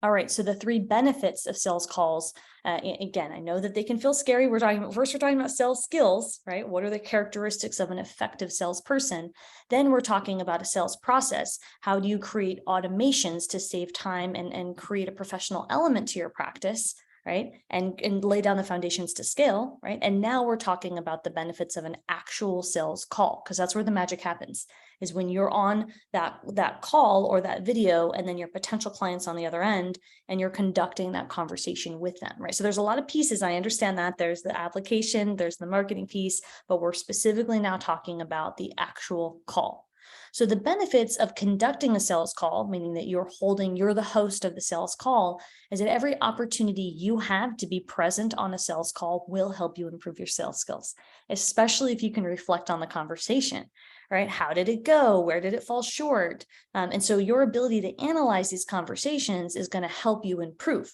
All right, so the 3 benefits of sales calls, again, I know that they can feel scary. We're talking about sales skills, right? What are the characteristics of an effective salesperson? Then we're talking about a sales process. How do you create automations to save time and create a professional element to your practice, right? And lay down the foundations to scale, right? And now we're talking about the benefits of an actual sales call, because that's where the magic happens, is when you're on that call or that video, and then your potential clients on the other end, and you're conducting that conversation with them, right? So there's a lot of pieces. I understand that there's the application, there's the marketing piece, but we're specifically now talking about the actual call. So the benefits of conducting a sales call, meaning that you're the host of the sales call, is that every opportunity you have to be present on a sales call will help you improve your sales skills, especially if you can reflect on the conversation, right? How did it go? Where did it fall short? And so your ability to analyze these conversations is going to help you improve.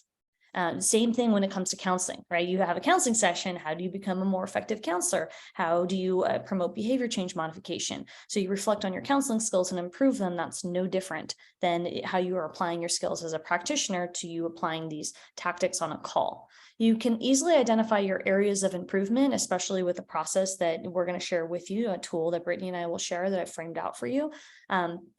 Same thing when it comes to counseling, right? You have a counseling session. How do you become a more effective counselor? How do you promote behavior change modification? So you reflect on your counseling skills and improve them. That's no different than how you are applying your skills as a practitioner to you applying these tactics on a call. You can easily identify your areas of improvement, especially with the process that we're going to share with you, a tool that Brittany and I will share that I framed out for you.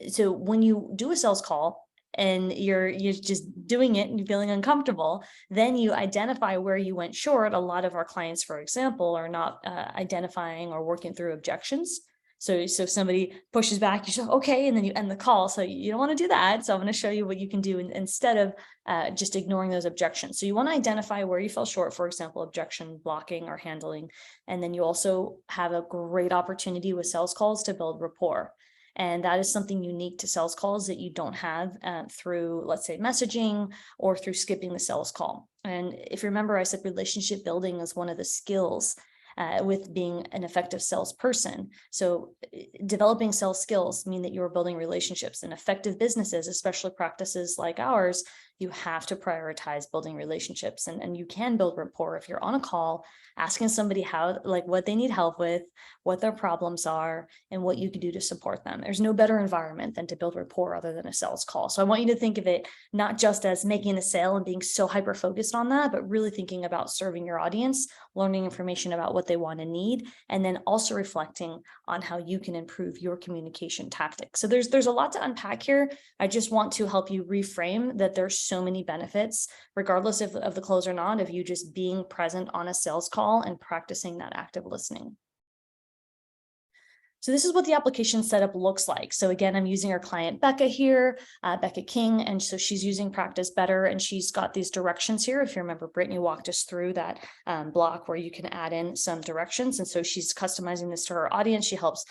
So when you do a sales call, and you're just doing it and you're feeling uncomfortable, then you identify where you went short. A lot of our clients, for example, are not identifying or working through objections. So somebody pushes back, you say, okay, and then you end the call. So you don't want to do that. So I'm going to show you what you can do instead of just ignoring those objections. So you want to identify where you fell short, for example, objection blocking or handling. And then you also have a great opportunity with sales calls to build rapport. And that is something unique to sales calls that you don't have through, let's say, messaging or through skipping the sales call. And if you remember, I said relationship building is one of the skills with being an effective salesperson. So developing sales skills mean that you're building relationships, and effective businesses, especially practices like ours, you have to prioritize building relationships, and you can build rapport if you're on a call asking somebody what they need help with, what their problems are, and what you can do to support them. There's no better environment than to build rapport other than a sales call. So I want you to think of it not just as making a sale and being so hyper focused on that, but really thinking about serving your audience, learning information about what they want and need, and then also reflecting on how you can improve your communication tactics. So there's a lot to unpack here. I just want to help you reframe that there's so many benefits, regardless of the close or not, of you just being present on a sales call and practicing that active listening. So this is what the application setup looks like. So again, I'm using our client Becca here, Becca King, and so she's using Practice Better, and she's got these directions here. If you remember, Brittany walked us through that block where you can add in some directions, and so she's customizing this to her audience. She helps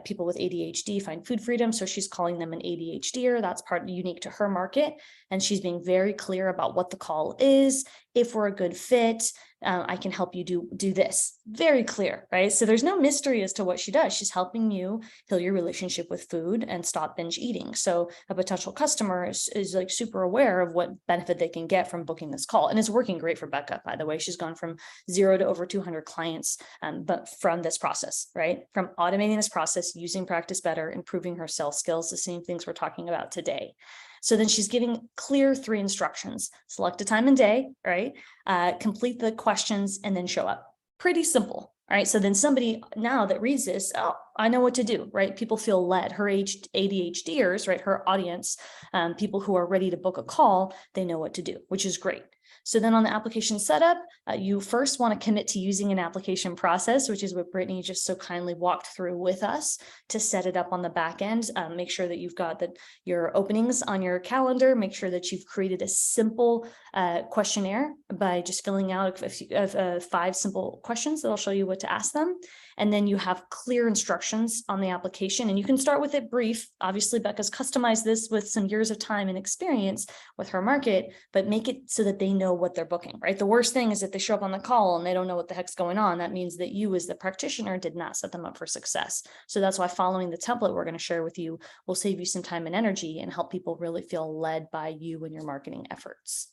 people with ADHD find food freedom, so she's calling them an ADHDer. That's part unique to her market, and she's being very clear about what the call is. If we're a good fit, I can help you do this. Very clear, right? So there's no mystery as to what she does. She's helping you heal your relationship with food and stop binge eating. So a potential customer is like super aware of what benefit they can get from booking this call. And it's working great for Becca, by the way. She's gone from 0 to over 200 clients, but from this process, right? From automating this process, using Practice Better, improving her sales skills, the same things we're talking about today. So then she's giving clear 3 instructions. Select a time and day, right? complete the questions, and then show up. Pretty simple. All right. So then somebody now that reads this, oh, I know what to do, right? People feel led. Her ADHDers, right? Her audience, people who are ready to book a call, they know what to do, which is great. So then on the application setup, you first want to commit to using an application process, which is what Brittany just so kindly walked through with us to set it up on the back end. Make sure that you've got your openings on your calendar. Make sure that you've created a simple questionnaire by just filling out 5 simple questions that I'll show you what to ask them. And then you have clear instructions on the application, and you can start with it brief. Obviously, Becca's customized this with some years of time and experience with her market, but make it so that they know what they're booking, right? The worst thing is if they show up on the call and they don't know what the heck's going on. That means that you as the practitioner did not set them up for success. So that's why following the template we're going to share with you will save you some time and energy and help people really feel led by you and your marketing efforts.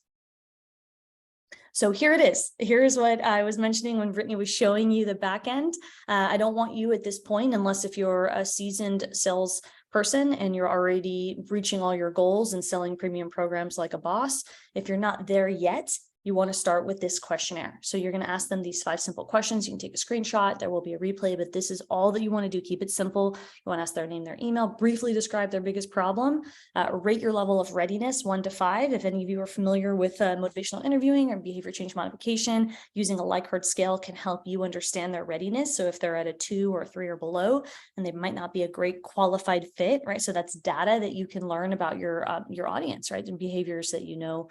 So here it is. Here's what I was mentioning when Brittany was showing you the back end. I don't want you at this point, unless if you're a seasoned sales person and you're already reaching all your goals and selling premium programs like a boss. If you're not there yet, you want to start with this questionnaire. So you're going to ask them these 5 simple questions. You can take a screenshot. There will be a replay, but this is all that you want to do. Keep it simple. You want to ask their name, their email, briefly describe their biggest problem, rate your level of readiness 1 to 5. If any of you are familiar with motivational interviewing or behavior change modification, using a Likert scale can help you understand their readiness. So if they're at a 2 or 3 or below, and they might not be a great qualified fit, right? So that's data that you can learn about your audience, right? And behaviors that you know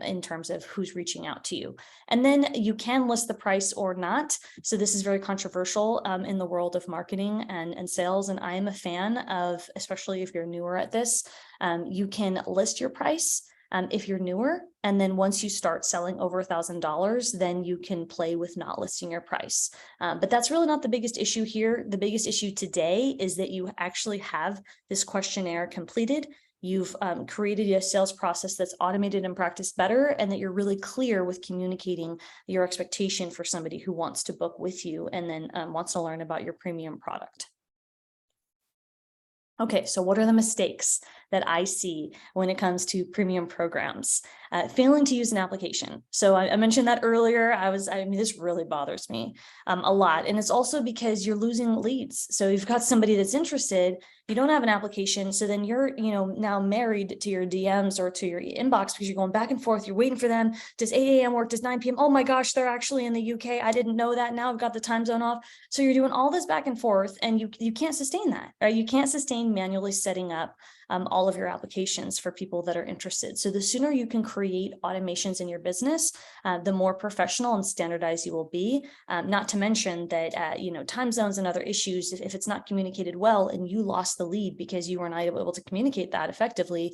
in terms of who's reaching out to you. And then you can list the price or not. So this is very controversial in the world of marketing and sales. And I am a fan of, especially if you're newer at this, you can list your price if you're newer. And then once you start selling over $1,000, then you can play with not listing your price. But that's really not the biggest issue here. The biggest issue today is that you actually have this questionnaire completed. You've created a sales process that's automated and practiced better, and that you're really clear with communicating your expectation for somebody who wants to book with you and then wants to learn about your premium product. Okay, so what are the mistakes that I see when it comes to premium programs? Failing to use an application. So I mentioned that earlier. I mean, this really bothers me a lot. And it's also because you're losing leads. So you've got somebody that's interested, you don't have an application. So then you're, now married to your DMs or to your inbox because you're going back and forth. You're waiting for them. Does 8 a.m. work? Does 9 p.m.? Oh my gosh, they're actually in the UK. I didn't know that. Now I've got the time zone off. So you're doing all this back and forth, and you can't sustain that, right? You can't sustain manually setting up all of your applications for people that are interested. So the sooner you can create automations in your business, the more professional and standardized you will be. Not to mention that, time zones and other issues, if it's not communicated well and you lost the lead because you were not able to communicate that effectively,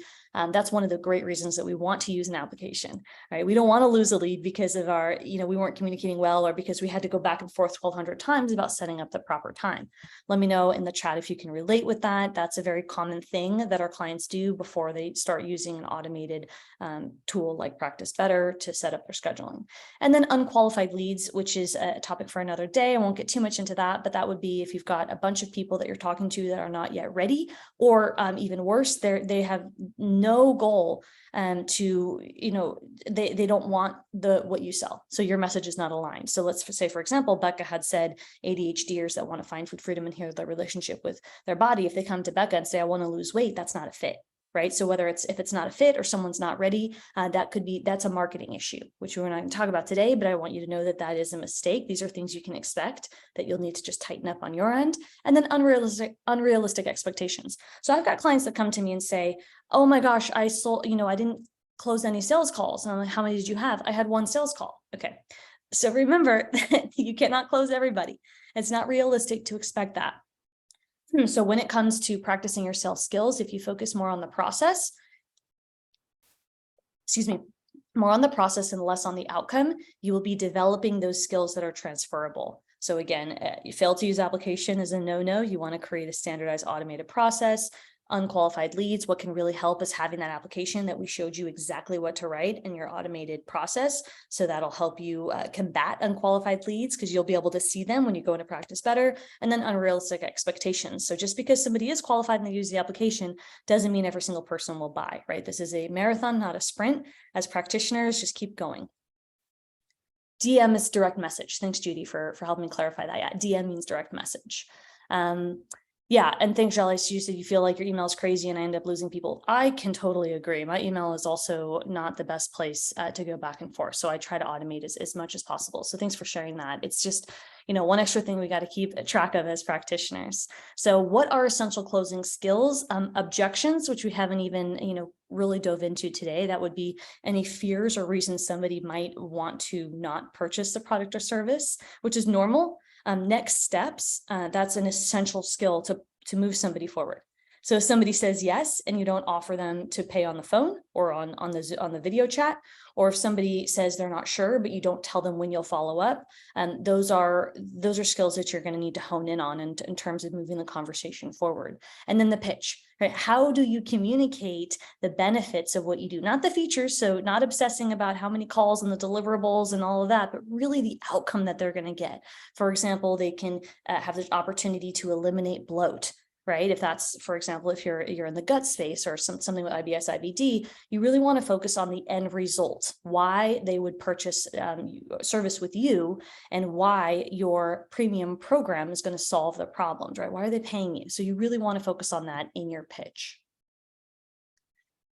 that's one of the great reasons that we want to use an application, right? We don't want to lose a lead because of our, we weren't communicating well, or because we had to go back and forth 1,200 times about setting up the proper time. Let me know in the chat if you can relate with that. That's a very common thing that our clients do before they start using an automated tool like Practice Better to set up their scheduling. And then unqualified leads, which is a topic for another day. I won't get too much into that, but that would be if you've got a bunch of people that you're talking to that are not yet ready, or even worse, they have no goal to, they don't want what you sell. So your message is not aligned. So let's say, for example, Becca had said ADHDers that want to find food freedom and heal their relationship with their body. If they come to Becca and say, I want to lose weight, that's not a fit. Right. So if it's not a fit or someone's not ready, that's a marketing issue, which we're not going to talk about today, but I want you to know that that is a mistake. These are things you can expect that you'll need to just tighten up on your end. And then unrealistic expectations. So I've got clients that come to me and say, oh my gosh, I sold, I didn't close any sales calls. And I'm like, how many did you have? I had 1 sales call. Okay. So remember that you cannot close everybody. It's not realistic to expect that. So when it comes to practicing your sales skills, if you focus more on the process, more on the process and less on the outcome, you will be developing those skills that are transferable. So again, you fail to use application is a no-no. You want to create a standardized automated process. Unqualified leads, what can really help is having that application that we showed you exactly what to write in your automated process. So that'll help you combat unqualified leads, because you'll be able to see them when you go into Practice Better. And then unrealistic expectations. So just because somebody is qualified and they use the application doesn't mean every single person will buy, right? This is a marathon, not a sprint. As practitioners, just keep going. DM is direct message. Thanks, Judy, for helping me clarify that. Yeah, DM means direct message. Yeah, and thanks, Jelly. So you said you feel like your email is crazy and I end up losing people. I can totally agree. My email is also not the best place to go back and forth. So I try to automate as much as possible. So thanks for sharing that. It's just, one extra thing we got to keep track of as practitioners. So what are essential closing skills? Objections, which we haven't even, really dove into today. That would be any fears or reasons somebody might want to not purchase the product or service, which is normal. Next steps, that's an essential skill to move somebody forward. So if somebody says yes, and you don't offer them to pay on the phone or on the video chat, or if somebody says they're not sure, but you don't tell them when you'll follow up, those are skills that you're going to need to hone in on in terms of moving the conversation forward. And then the pitch, right? How do you communicate the benefits of what you do? Not the features, so not obsessing about how many calls and the deliverables and all of that, but really the outcome that they're going to get. For example, they can have the opportunity to eliminate bloat. Right? If that's, for example, if you're in the gut space or something with IBS, IBD, you really want to focus on the end result, why they would purchase service with you and why your premium program is going to solve the problems, right? Why are they paying you? So you really want to focus on that in your pitch.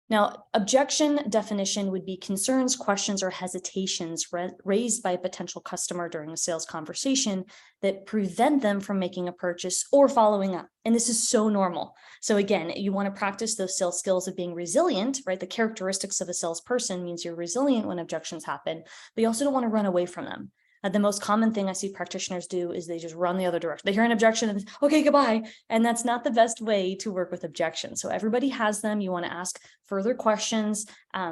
Now, objection definition would be concerns, questions, or hesitations raised by a potential customer during a sales conversation that prevent them from making a purchase or following up. And this is so normal. So again, you want to practice those sales skills of being resilient, right? The characteristics of a salesperson means you're resilient when objections happen, but you also don't want to run away from them. The most common thing I see practitioners do is they just run the other direction. They hear an objection and okay, goodbye. And that's not the best way to work with objections. So everybody has them. You want to ask further questions,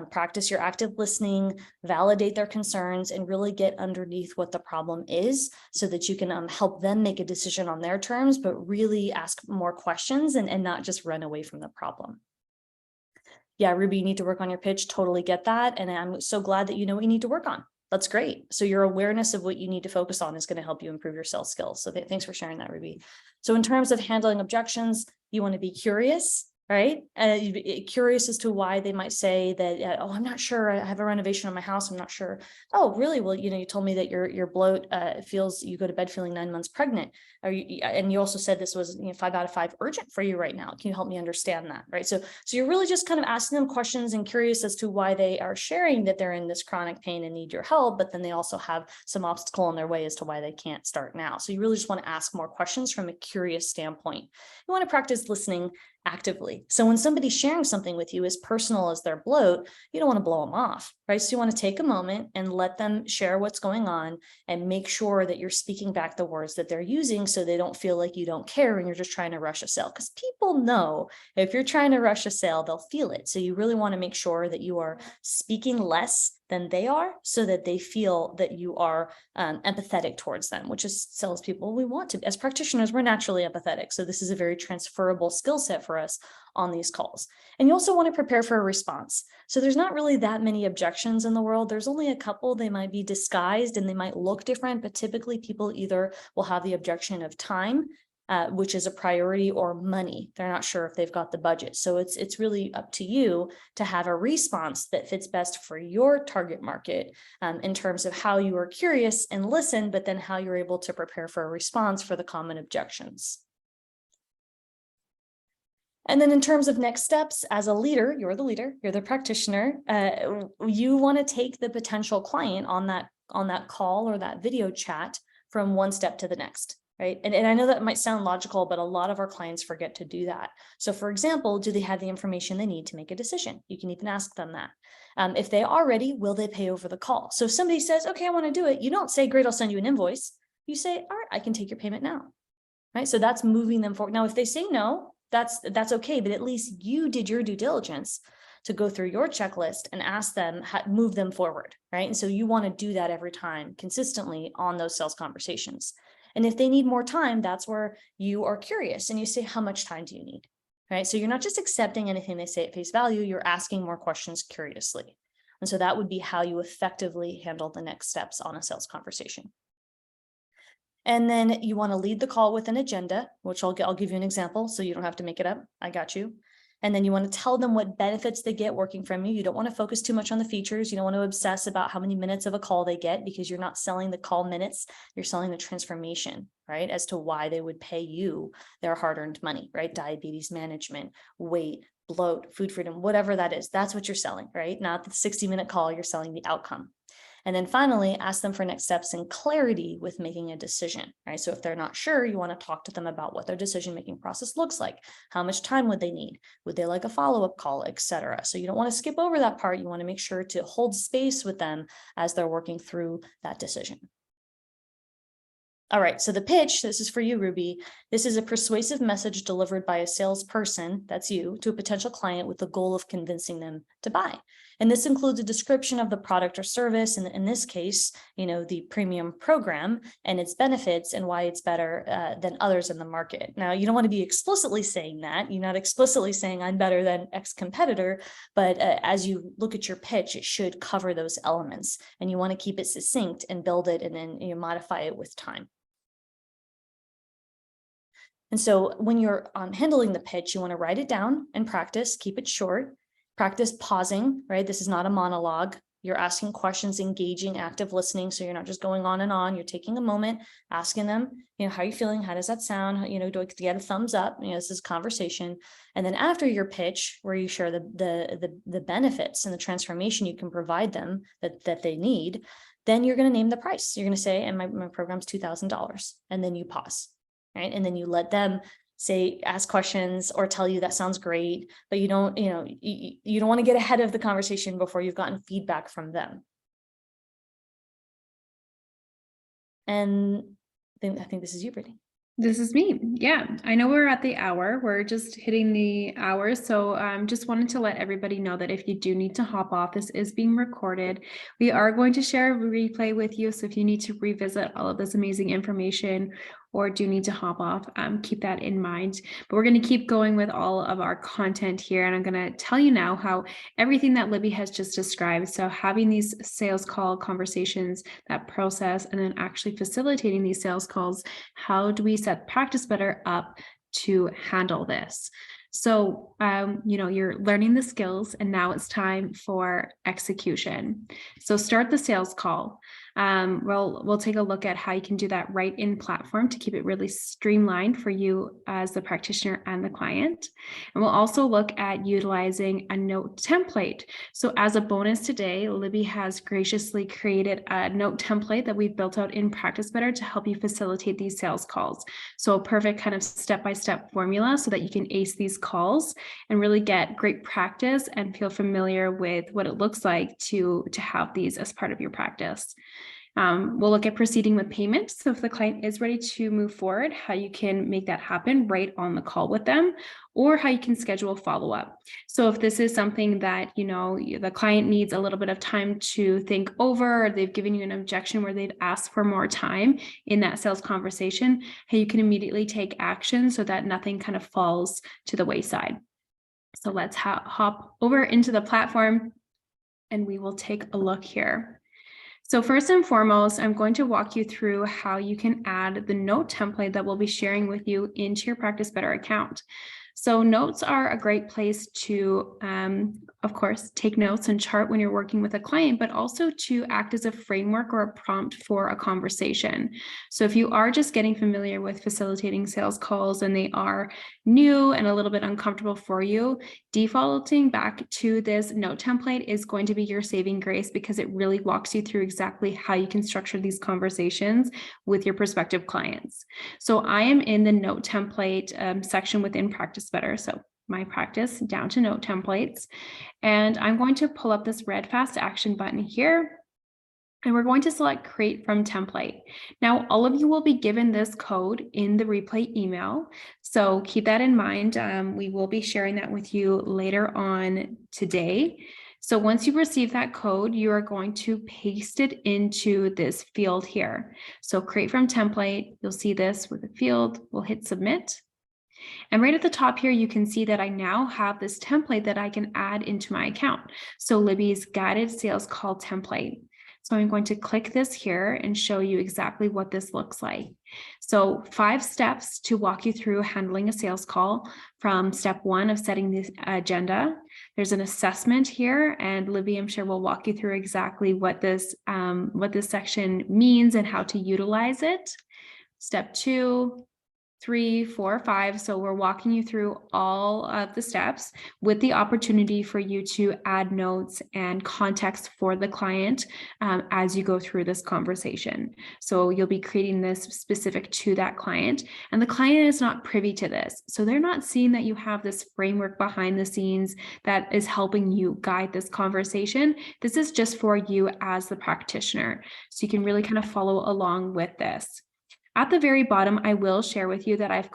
practice your active listening, validate their concerns, and really get underneath what the problem is so that you can help them make a decision on their terms, but really ask more questions and not just run away from the problem. Yeah, Ruby, you need to work on your pitch. Totally get that. And I'm so glad that you know what you need to work on. That's great. So your awareness of what you need to focus on is going to help you improve your sales skills. So thanks for sharing that, Ruby. So in terms of handling objections, you want to be curious, right? Curious as to why they might say that, oh, I'm not sure. I have a renovation on my house. I'm not sure. Oh, really? Well, you told me that your bloat feels, you go to bed feeling 9 months pregnant. And you also said this was 5 out of 5 urgent for you right now. Can you help me understand that? Right. So you're really just kind of asking them questions and curious as to why they are sharing that they're in this chronic pain and need your help, but then they also have some obstacle in their way as to why they can't start now. So you really just want to ask more questions from a curious standpoint. You want to practice listening actively. So when somebody's sharing something with you as personal as their bloat, you don't want to blow them off, right? So you want to take a moment and let them share what's going on and make sure that you're speaking back the words that they're using so they don't feel like you don't care and you're just trying to rush a sale. Because people know if you're trying to rush a sale, they'll feel it. So you really want to make sure that you are speaking less than they are so that they feel that you are empathetic towards them, which is salespeople we want to. As practitioners, we're naturally empathetic. So this is a very transferable skill set for us on these calls. And you also want to prepare for a response. So there's not really that many objections in the world. There's only a couple. They might be disguised and they might look different, but typically people either will have the objection of time, which is a priority, or money. They're not sure if they've got the budget. So it's really up to you to have a response that fits best for your target market in terms of how you are curious and listen, but then how you're able to prepare for a response for the common objections. And then in terms of next steps, as a leader, you're the practitioner, you want to take the potential client on that call or that video chat from one step to the next. Right. And I know that might sound logical, but a lot of our clients forget to do that. So for example, do they have the information they need to make a decision? You can even ask them that. If they are ready, will they pay over the call? So if somebody says, okay, I want to do it, you don't say, great, I'll send you an invoice. You say, all right, I can take your payment now. Right. So that's moving them forward. Now, if they say no, that's okay. But at least you did your due diligence to go through your checklist and ask them, move them forward. Right. And so you want to do that every time consistently on those sales conversations. And if they need more time, that's where you are curious and you say, how much time do you need? Right. So you're not just accepting anything they say at face value, you're asking more questions curiously. And so that would be how you effectively handle the next steps on a sales conversation. And then you want to lead the call with an agenda, which I'll give you an example so you don't have to make it up. I got you. And then you want to tell them what benefits they get working from you. You don't want to focus too much on the features. You don't want to obsess about how many minutes of a call they get, because you're not selling the call minutes. You're selling the transformation, right? As to why they would pay you their hard-earned money, right? Diabetes management, weight, bloat, food freedom, whatever that is. That's what you're selling, right? Not the 60-minute call, you're selling the outcome. And then finally, ask them for next steps and clarity with making a decision, right? So if they're not sure, you want to talk to them about what their decision-making process looks like. How much time would they need? Would they like a follow-up call, etc.? So you don't want to skip over that part. You want to make sure to hold space with them as they're working through that decision. All right, so the pitch, this is for you, Ruby. This is a persuasive message delivered by a salesperson, that's you, to a potential client with the goal of convincing them to buy. And this includes a description of the product or service, and in this case, the premium program and its benefits and why it's better than others in the market. Now, you don't want to be explicitly saying that. You're not explicitly saying I'm better than X competitor, but as you look at your pitch, it should cover those elements, and you want to keep it succinct and build it and then modify it with time. And so when you're handling the pitch, you want to write it down and practice, keep it short, practice pausing, right? This is not a monologue. You're asking questions, engaging, active listening. So you're not just going on and on. You're taking a moment, asking them, how are you feeling? How does that sound? Do I get a thumbs up? This is conversation. And then after your pitch, where you share the benefits and the transformation you can provide them that they need, then you're going to name the price. You're going to say, and my program's $2,000. And then you pause. Right. And then you let them ask questions or tell you that sounds great, but you don't want to get ahead of the conversation before you've gotten feedback from them. And I think this is you, Brittany. This is me. Yeah, I know we're at the hour. We're just hitting the hour. So just wanted to let everybody know that if you do need to hop off, this is being recorded. We are going to share a replay with you. So if you need to revisit all of this amazing information or do need to hop off, keep that in mind. But we're going to keep going with all of our content here. And I'm going to tell you now how everything that Libby has just described. So having these sales call conversations, that process, and then actually facilitating these sales calls, how do we set Practice Better up to handle this? So, you're learning the skills and now it's time for execution. So start the sales call. We'll take a look at how you can do that right in platform to keep it really streamlined for you as the practitioner and the client. And we'll also look at utilizing a note template. So as a bonus today, Libby has graciously created a note template that we've built out in Practice Better to help you facilitate these sales calls. So a perfect kind of step-by-step formula so that you can ace these calls and really get great practice and feel familiar with what it looks like to have these as part of your practice. We'll look at proceeding with payment. So if the client is ready to move forward, how you can make that happen right on the call with them, or how you can schedule follow-up. So if this is something that, the client needs a little bit of time to think over, or they've given you an objection where they've asked for more time in that sales conversation, how you can immediately take action so that nothing kind of falls to the wayside. So let's hop over into the platform and we will take a look here. So first and foremost, I'm going to walk you through how you can add the note template that we'll be sharing with you into your Practice Better account. So notes are a great place to, of course, take notes and chart when you're working with a client, but also to act as a framework or a prompt for a conversation. So if you are just getting familiar with facilitating sales calls and they are new and a little bit uncomfortable for you, defaulting back to this note template is going to be your saving grace because it really walks you through exactly how you can structure these conversations with your prospective clients. So I am in the note template section within Practice Better. So my practice down to note templates. And I'm going to pull up this red fast action button here. And we're going to select create from template. Now, all of you will be given this code in the replay email. So keep that in mind. We will be sharing that with you later on today. So once you receive that code, you are going to paste it into this field here. So create from template, you'll see this with a field, we'll hit submit. And right at the top here, you can see that I now have this template that I can add into my account. So Libby's guided sales call template. So I'm going to click this here and show you exactly what this looks like. So 5 steps to walk you through handling a sales call, from step 1 of setting the agenda. There's an assessment here, and Libby, I'm sure, will walk you through exactly what this section means and how to utilize it. Step 2, 3, 4, 5. So we're walking you through all of the steps with the opportunity for you to add notes and context for the client as you go through this conversation. So you'll be creating this specific to that client, and the client is not privy to this. So they're not seeing that you have this framework behind the scenes that is helping you guide this conversation. This is just for you as the practitioner. So you can really kind of follow along with this. At the very bottom, I will share with you that I've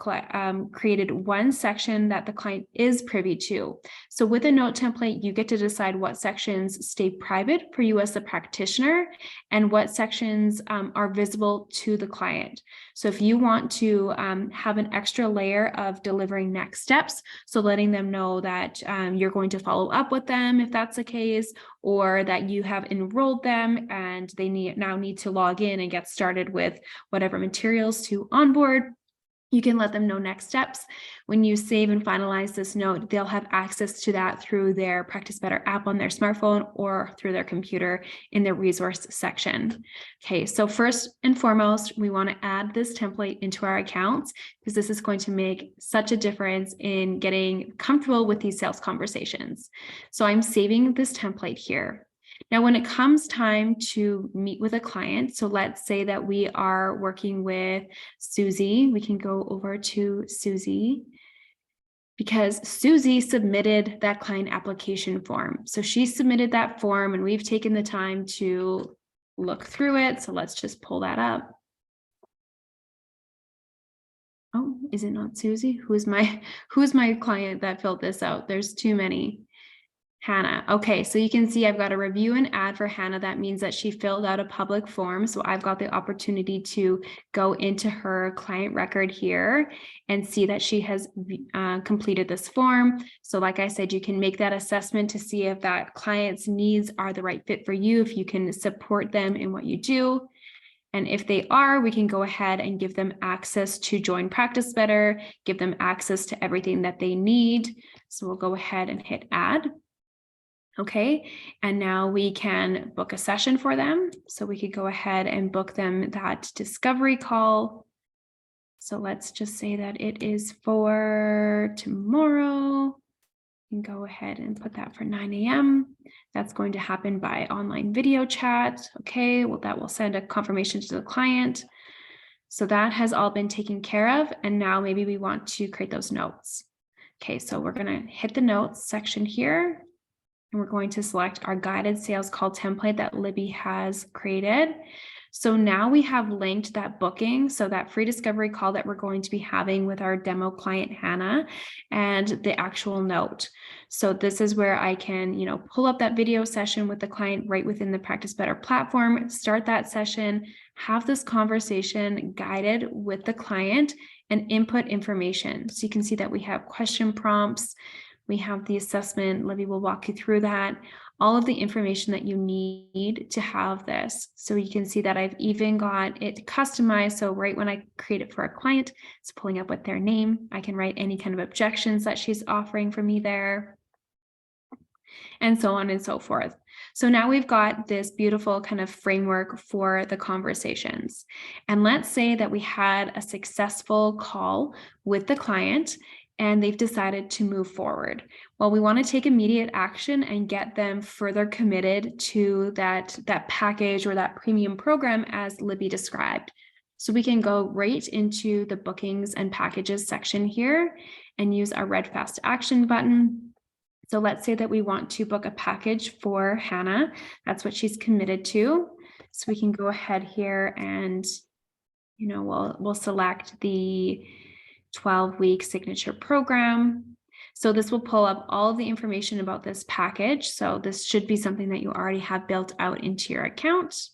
created one section that the client is privy to. So with a note template, you get to decide what sections stay private for you as the practitioner and what sections are visible to the client. So if you want to have an extra layer of delivering next steps, so letting them know that you're going to follow up with them if that's the case, or that you have enrolled them and they now need to log in and get started with whatever materials to onboard, you can let them know next steps. When you save and finalize this note, they'll have access to that through their Practice Better app on their smartphone or through their computer in their resource section. Okay, so first and foremost, we want to add this template into our accounts because this is going to make such a difference in getting comfortable with these sales conversations. So I'm saving this template here. Now, when it comes time to meet with a client, so let's say that we are working with Susie, we can go over to Susie because Susie submitted that client application form. So she submitted that form and we've taken the time to look through it. So let's just pull that up. Oh, is it not Susie? Who's my client that filled this out? There's too many. Hannah. Okay, so you can see I've got a review and add for Hannah. That means that she filled out a public form. So I've got the opportunity to go into her client record here and see that she has completed this form. So like I said, you can make that assessment to see if that client's needs are the right fit for you, if you can support them in what you do. And if they are, we can go ahead and give them access to join Practice Better, give them access to everything that they need. So we'll go ahead and hit add. Okay, and now we can book a session for them. So we could go ahead and book them that discovery call. So let's just say that it is for tomorrow. You can go ahead and put that for 9 a.m. That's going to happen by online video chat. Okay, well, that will send a confirmation to the client. So that has all been taken care of. And now maybe we want to create those notes. Okay, so we're going to hit the notes section here. And we're going to select our guided sales call template that Libby has created. So now we have linked that booking, so that free discovery call that we're going to be having with our demo client, Hannah, and the actual note. So this is where I can, pull up that video session with the client right within the Practice Better platform, start that session, have this conversation guided with the client and input information. So you can see that we have question prompts, we have the assessment. Libby will walk you through that, all of the information that you need to have this. So you can see that I've even got it customized. So right when I create it for a client, it's pulling up with their name. I can write any kind of objections that she's offering for me there, and so on and so forth. So now we've got this beautiful kind of framework for the conversations. And let's say that we had a successful call with the client and they've decided to move forward. Well, we want to take immediate action and get them further committed to that package or that premium program as Libby described. So we can go right into the bookings and packages section here and use our red fast action button. So let's say that we want to book a package for Hannah. That's what she's committed to. So we can go ahead here and, we'll select the 12-week signature program. So this will pull up all of the information about this package. So this should be something that you already have built out into your account.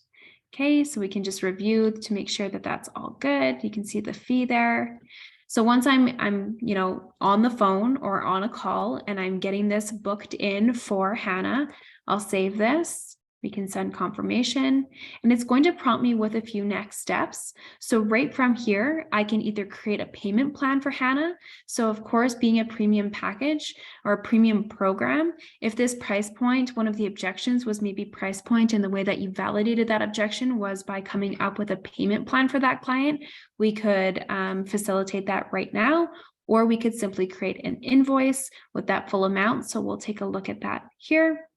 Okay, so we can just review to make sure that that's all good. You can see the fee there. So once I'm on the phone or on a call and I'm getting this booked in for Hannah, I'll save this. We can send confirmation, and it's going to prompt me with a few next steps. So right from here, I can either create a payment plan for Hannah. So of course, being a premium package or a premium program, if this price point, one of the objections was maybe price point, and the way that you validated that objection was by coming up with a payment plan for that client, we could facilitate that right now, or we could simply create an invoice with that full amount. So we'll take a look at that here.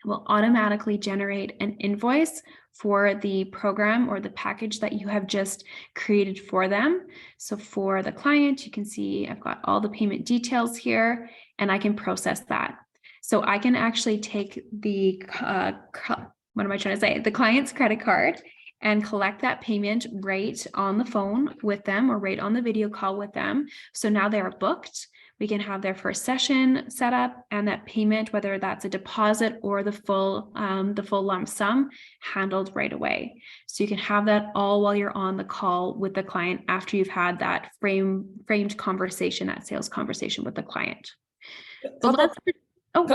Will automatically generate an invoice for the program or the package that you have just created for them. So for the client, you can see I've got all the payment details here, and I can process that. So I can actually take the, the client's credit card and collect that payment right on the phone with them or right on the video call with them. So now they are booked. We can have their first session set up, and that payment, whether that's a deposit or the full lump sum, handled right away. So you can have that all while you're on the call with the client after you've had that framed conversation, that sales conversation with the client. Go ahead. A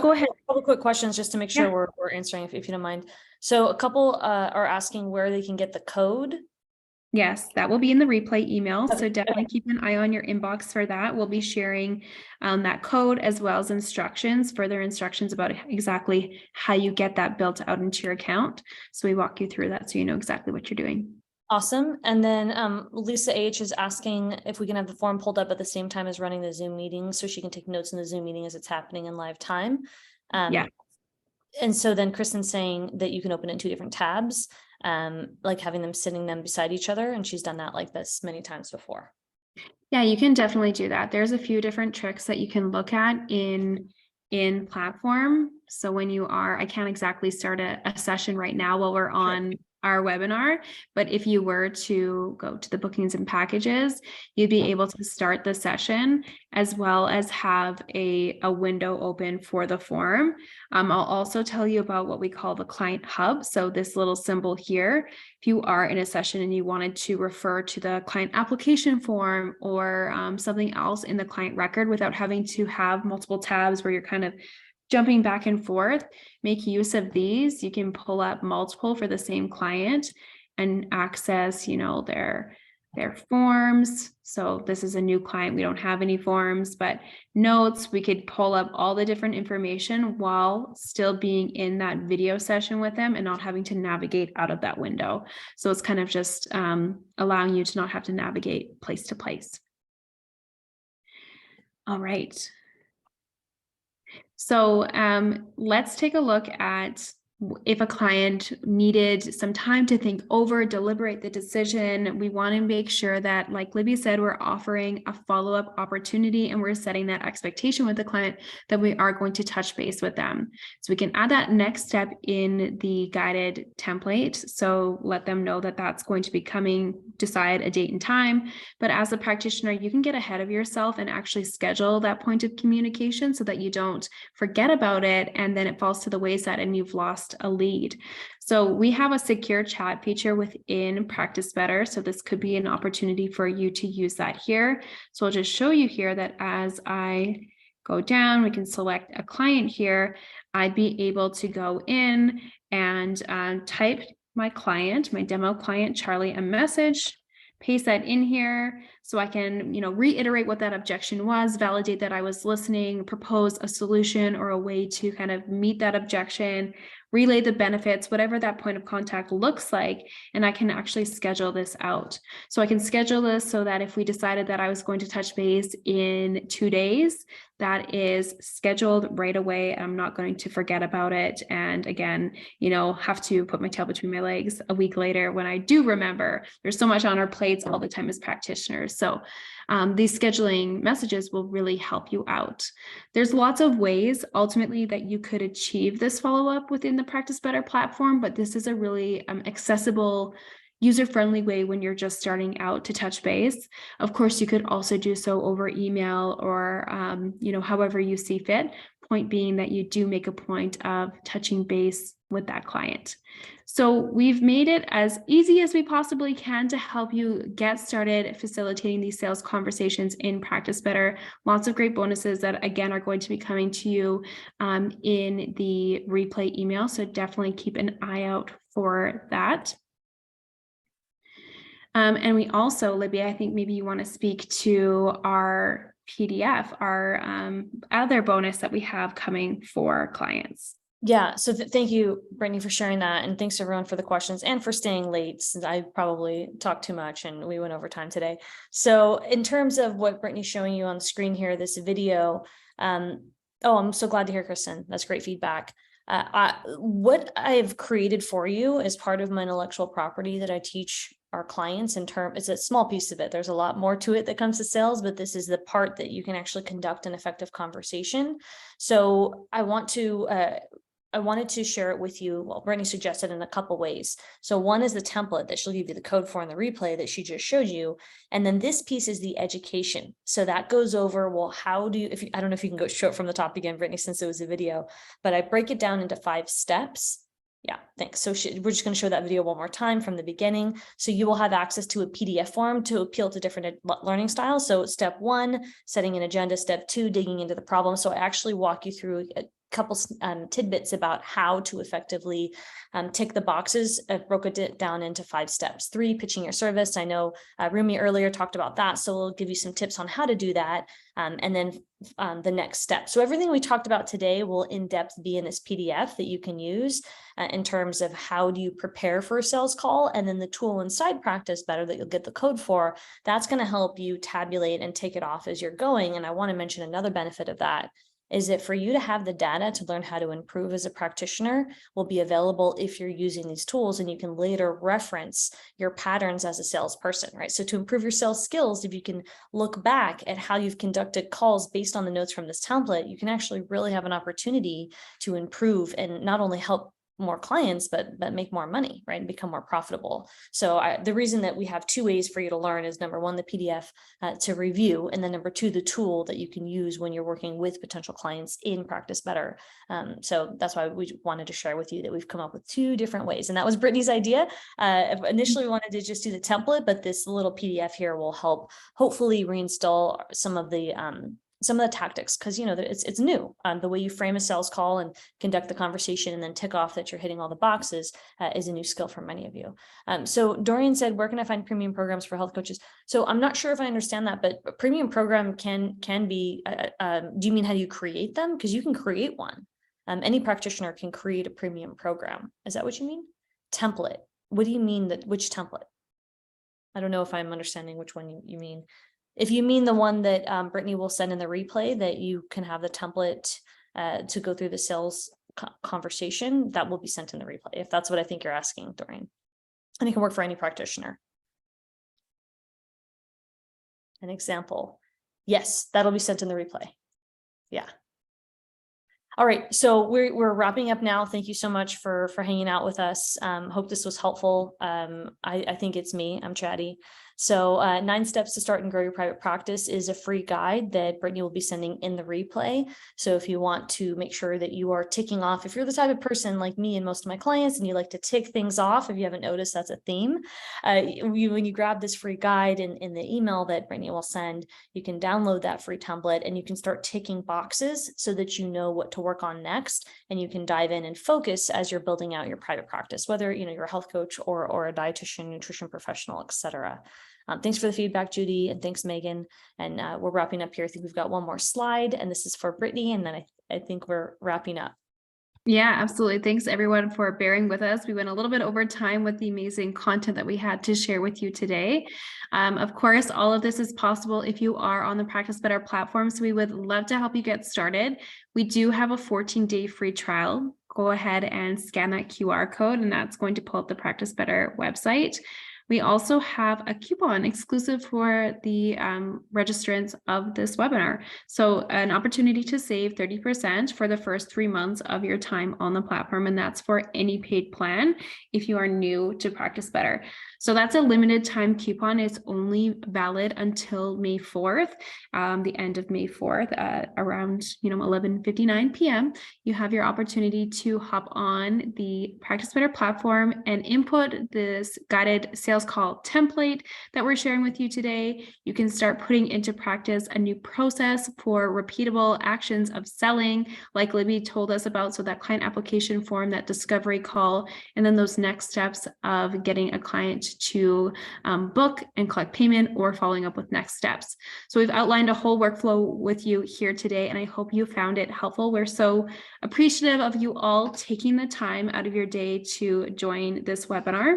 couple quick questions just to make sure we're answering, if you don't mind. So a couple are asking where they can get the code. Yes, that will be in the replay email. So definitely keep an eye on your inbox for that. We'll be sharing that code as well as further instructions about exactly how you get that built out into your account. So we walk you through that so you know exactly what you're doing. Awesome. And then Lisa H is asking if we can have the form pulled up at the same time as running the Zoom meeting so she can take notes in the Zoom meeting as it's happening in live time. Yeah. And so then Kristen's saying that you can open it in 2 different tabs, like having them sitting them beside each other. And she's done that like this many times before. Yeah, you can definitely do that. There's a few different tricks that you can look at in platform. So when you are, I can't exactly start a session right now while we're on our webinar, but if you were to go to the bookings and packages, you'd be able to start the session as well as have a window open for the form. I'll also tell you about what we call the client hub. So this little symbol here, if you are in a session and you wanted to refer to the client application form or something else in the client record without having to have multiple tabs where you're kind of jumping back and forth, make use of these. You can pull up multiple for the same client and access, their forms. So this is a new client. We don't have any forms, but notes, we could pull up all the different information while still being in that video session with them and not having to navigate out of that window. So it's kind of just allowing you to not have to navigate place to place. All right. So let's take a look at if a client needed some time to think over, deliberate the decision. We want to make sure that, like Libby said, we're offering a follow-up opportunity and we're setting that expectation with the client that we are going to touch base with them. So we can add that next step in the guided template. So let them know that that's going to be coming, decide a date and time. But as a practitioner, you can get ahead of yourself and actually schedule that point of communication so that you don't forget about it and then it falls to the wayside and you've lost a lead. So we have a secure chat feature within Practice Better. So this could be an opportunity for you to use that here. So I'll just show you here that as I go down, we can select a client here. I'd be able to go in and type my client, my demo client, Charlie, a message, paste that in here so I can, reiterate what that objection was, validate that I was listening, propose a solution or a way to kind of meet that objection, relay the benefits, whatever that point of contact looks like, and I can actually schedule this out. So I can schedule this so that if we decided that I was going to touch base in 2 days, that is scheduled right away. I'm not going to forget about it. And again, have to put my tail between my legs a week later when I do remember. There's so much on our plates all the time as practitioners. So these scheduling messages will really help you out. There's lots of ways ultimately that you could achieve this follow-up within the Practice Better platform, but this is a really accessible, user-friendly way when you're just starting out to touch base. Of course, you could also do so over email or, however you see fit. point being that you do make a point of touching base with that client. So we've made it as easy as we possibly can to help you get started facilitating these sales conversations in Practice Better. Lots of great bonuses that, again, are going to be coming to you in the replay email. So definitely keep an eye out for that. And we also, Libby, I think maybe you want to speak to our PDF, our other bonus that we have coming for clients. Yeah, so thank you, Brittany, for sharing that. And thanks everyone for the questions and for staying late, since I probably talked too much and we went over time today. So in terms of what Brittany's showing you on the screen here, this video, oh, I'm so glad to hear, Kristen. That's great feedback. What I've created for you as part of my intellectual property that I teach our clients it's a small piece of it. There's a lot more to it that comes to sales, but this is the part that you can actually conduct an effective conversation. So I wanted to share it with you. Well, Brittany suggested in a couple ways. So one is the template that she'll give you the code for in the replay that she just showed you. And then this piece is the education. So that goes over, well, how do you, I don't know if you can go show it from the top again, Brittany, since it was a video, but I break it down into 5 steps. Yeah, thanks. So we're just going to show that video one more time from the beginning. So you will have access to a PDF form to appeal to different learning styles. So step 1, setting an agenda. Step 2, digging into the problem. So I actually walk you through a couple tidbits about how to effectively tick the boxes. I broke it down into 5 steps. 3, pitching your service. I know Rumi earlier talked about that, so we'll give you some tips on how to do that. And then the next step. So everything we talked about today will in depth be in this PDF that you can use in terms of how do you prepare for a sales call, and then the tool inside Practice Better that you'll get the code for, that's going to help you tabulate and take it off as you're going. And I want to mention another benefit of that is that for you to have the data to learn how to improve as a practitioner will be available if you're using these tools, and you can later reference your patterns as a salesperson, right? So to improve your sales skills, if you can look back at how you've conducted calls based on the notes from this template, you can actually really have an opportunity to improve and not only help more clients, but make more money, right? And become more profitable. So the reason that we have 2 ways for you to learn is, number 1, the PDF to review, and then number 2, the tool that you can use when you're working with potential clients in Practice Better. So that's why we wanted to share with you that we've come up with 2 different ways. And that was Brittany's idea. Initially, we wanted to just do the template, but this little PDF here will help hopefully reinstall some of the tactics, because it's new. The way you frame a sales call and conduct the conversation and then tick off that you're hitting all the boxes is a new skill for many of you. So Dorian said, where can I find premium programs for health coaches? So I'm not sure if I understand that, but a premium program can be, do you mean how do you create them? Because you can create one. Any practitioner can create a premium program. Is that what you mean? Template. What do you mean which template? I don't know if I'm understanding which one you mean. If you mean the one that Brittany will send in the replay, that you can have the template to go through the sales conversation, that will be sent in the replay, if that's what I think you're asking, Dorian. And it can work for any practitioner. An example. Yes, that'll be sent in the replay. Yeah. All right, so we're wrapping up now. Thank you so much for hanging out with us. Hope this was helpful. I think it's me. I'm chatty. So 9 steps to start and grow your private practice is a free guide that Brittany will be sending in the replay. So if you want to make sure that you are ticking off, if you're the type of person like me and most of my clients, and you like to tick things off, if you haven't noticed, that's a theme. When you grab this free guide in the email that Brittany will send, you can download that free template and you can start ticking boxes so that you know what to work on next, and you can dive in and focus as you're building out your private practice, whether you're a health coach or a dietitian, nutrition professional, etc. Thanks for the feedback, Judy, and thanks, Megan. And we're wrapping up here. I think we've got one more slide, and this is for Brittany, and then I think we're wrapping up. Yeah, absolutely. Thanks everyone for bearing with us. We went a little bit over time with the amazing content that we had to share with you today. Of course, all of this is possible if you are on the Practice Better platform. So we would love to help you get started. We do have a 14-day free trial. Go ahead and scan that QR code, and that's going to pull up the Practice Better website. We also have a coupon exclusive for the registrants of this webinar. So an opportunity to save 30% for the first 3 months of your time on the platform, and that's for any paid plan if you are new to Practice Better. So that's a limited time coupon. It's only valid until May 4th, the end of May 4th, around 11:59 p.m. You have your opportunity to hop on the Practice Better platform and input this guided sales call template that we're sharing with you today. You can start putting into practice a new process for repeatable actions of selling, like Libby told us about. So that client application form, that discovery call, and then those next steps of getting a client to book and collect payment or following up with next steps. So we've outlined a whole workflow with you here today, and I hope you found it helpful. We're so appreciative of you all taking the time out of your day to join this webinar.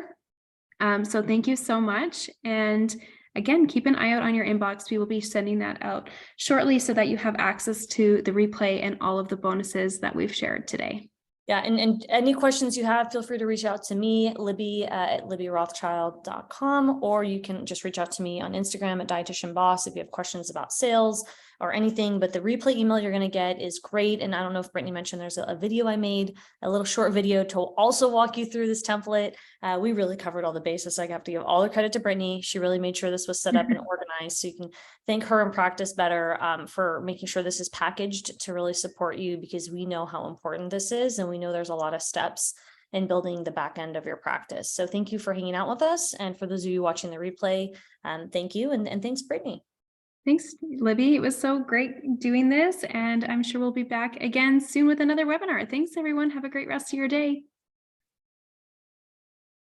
So thank you so much. And again, keep an eye out on your inbox. We will be sending that out shortly so that you have access to the replay and all of the bonuses that we've shared today. Yeah, and any questions you have, feel free to reach out to me, Libby at libbyrothschild.com, or you can just reach out to me on Instagram at dietitianboss if you have questions about sales or anything. But the replay email you're going to get is great. And I don't know if Brittany mentioned there's a video I made, a little short video to also walk you through this template. We really covered all the bases. So I have to give all the credit to Brittany. She really made sure this was set up and organized. So you can thank her and Practice Better for making sure this is packaged to really support you, because we know how important this is. And we know there's a lot of steps in building the back end of your practice. So thank you for hanging out with us. And for those of you watching the replay, thank you. And thanks, Brittany. Thanks, Libby. It was so great doing this, and I'm sure we'll be back again soon with another webinar. Thanks, everyone. Have a great rest of your day.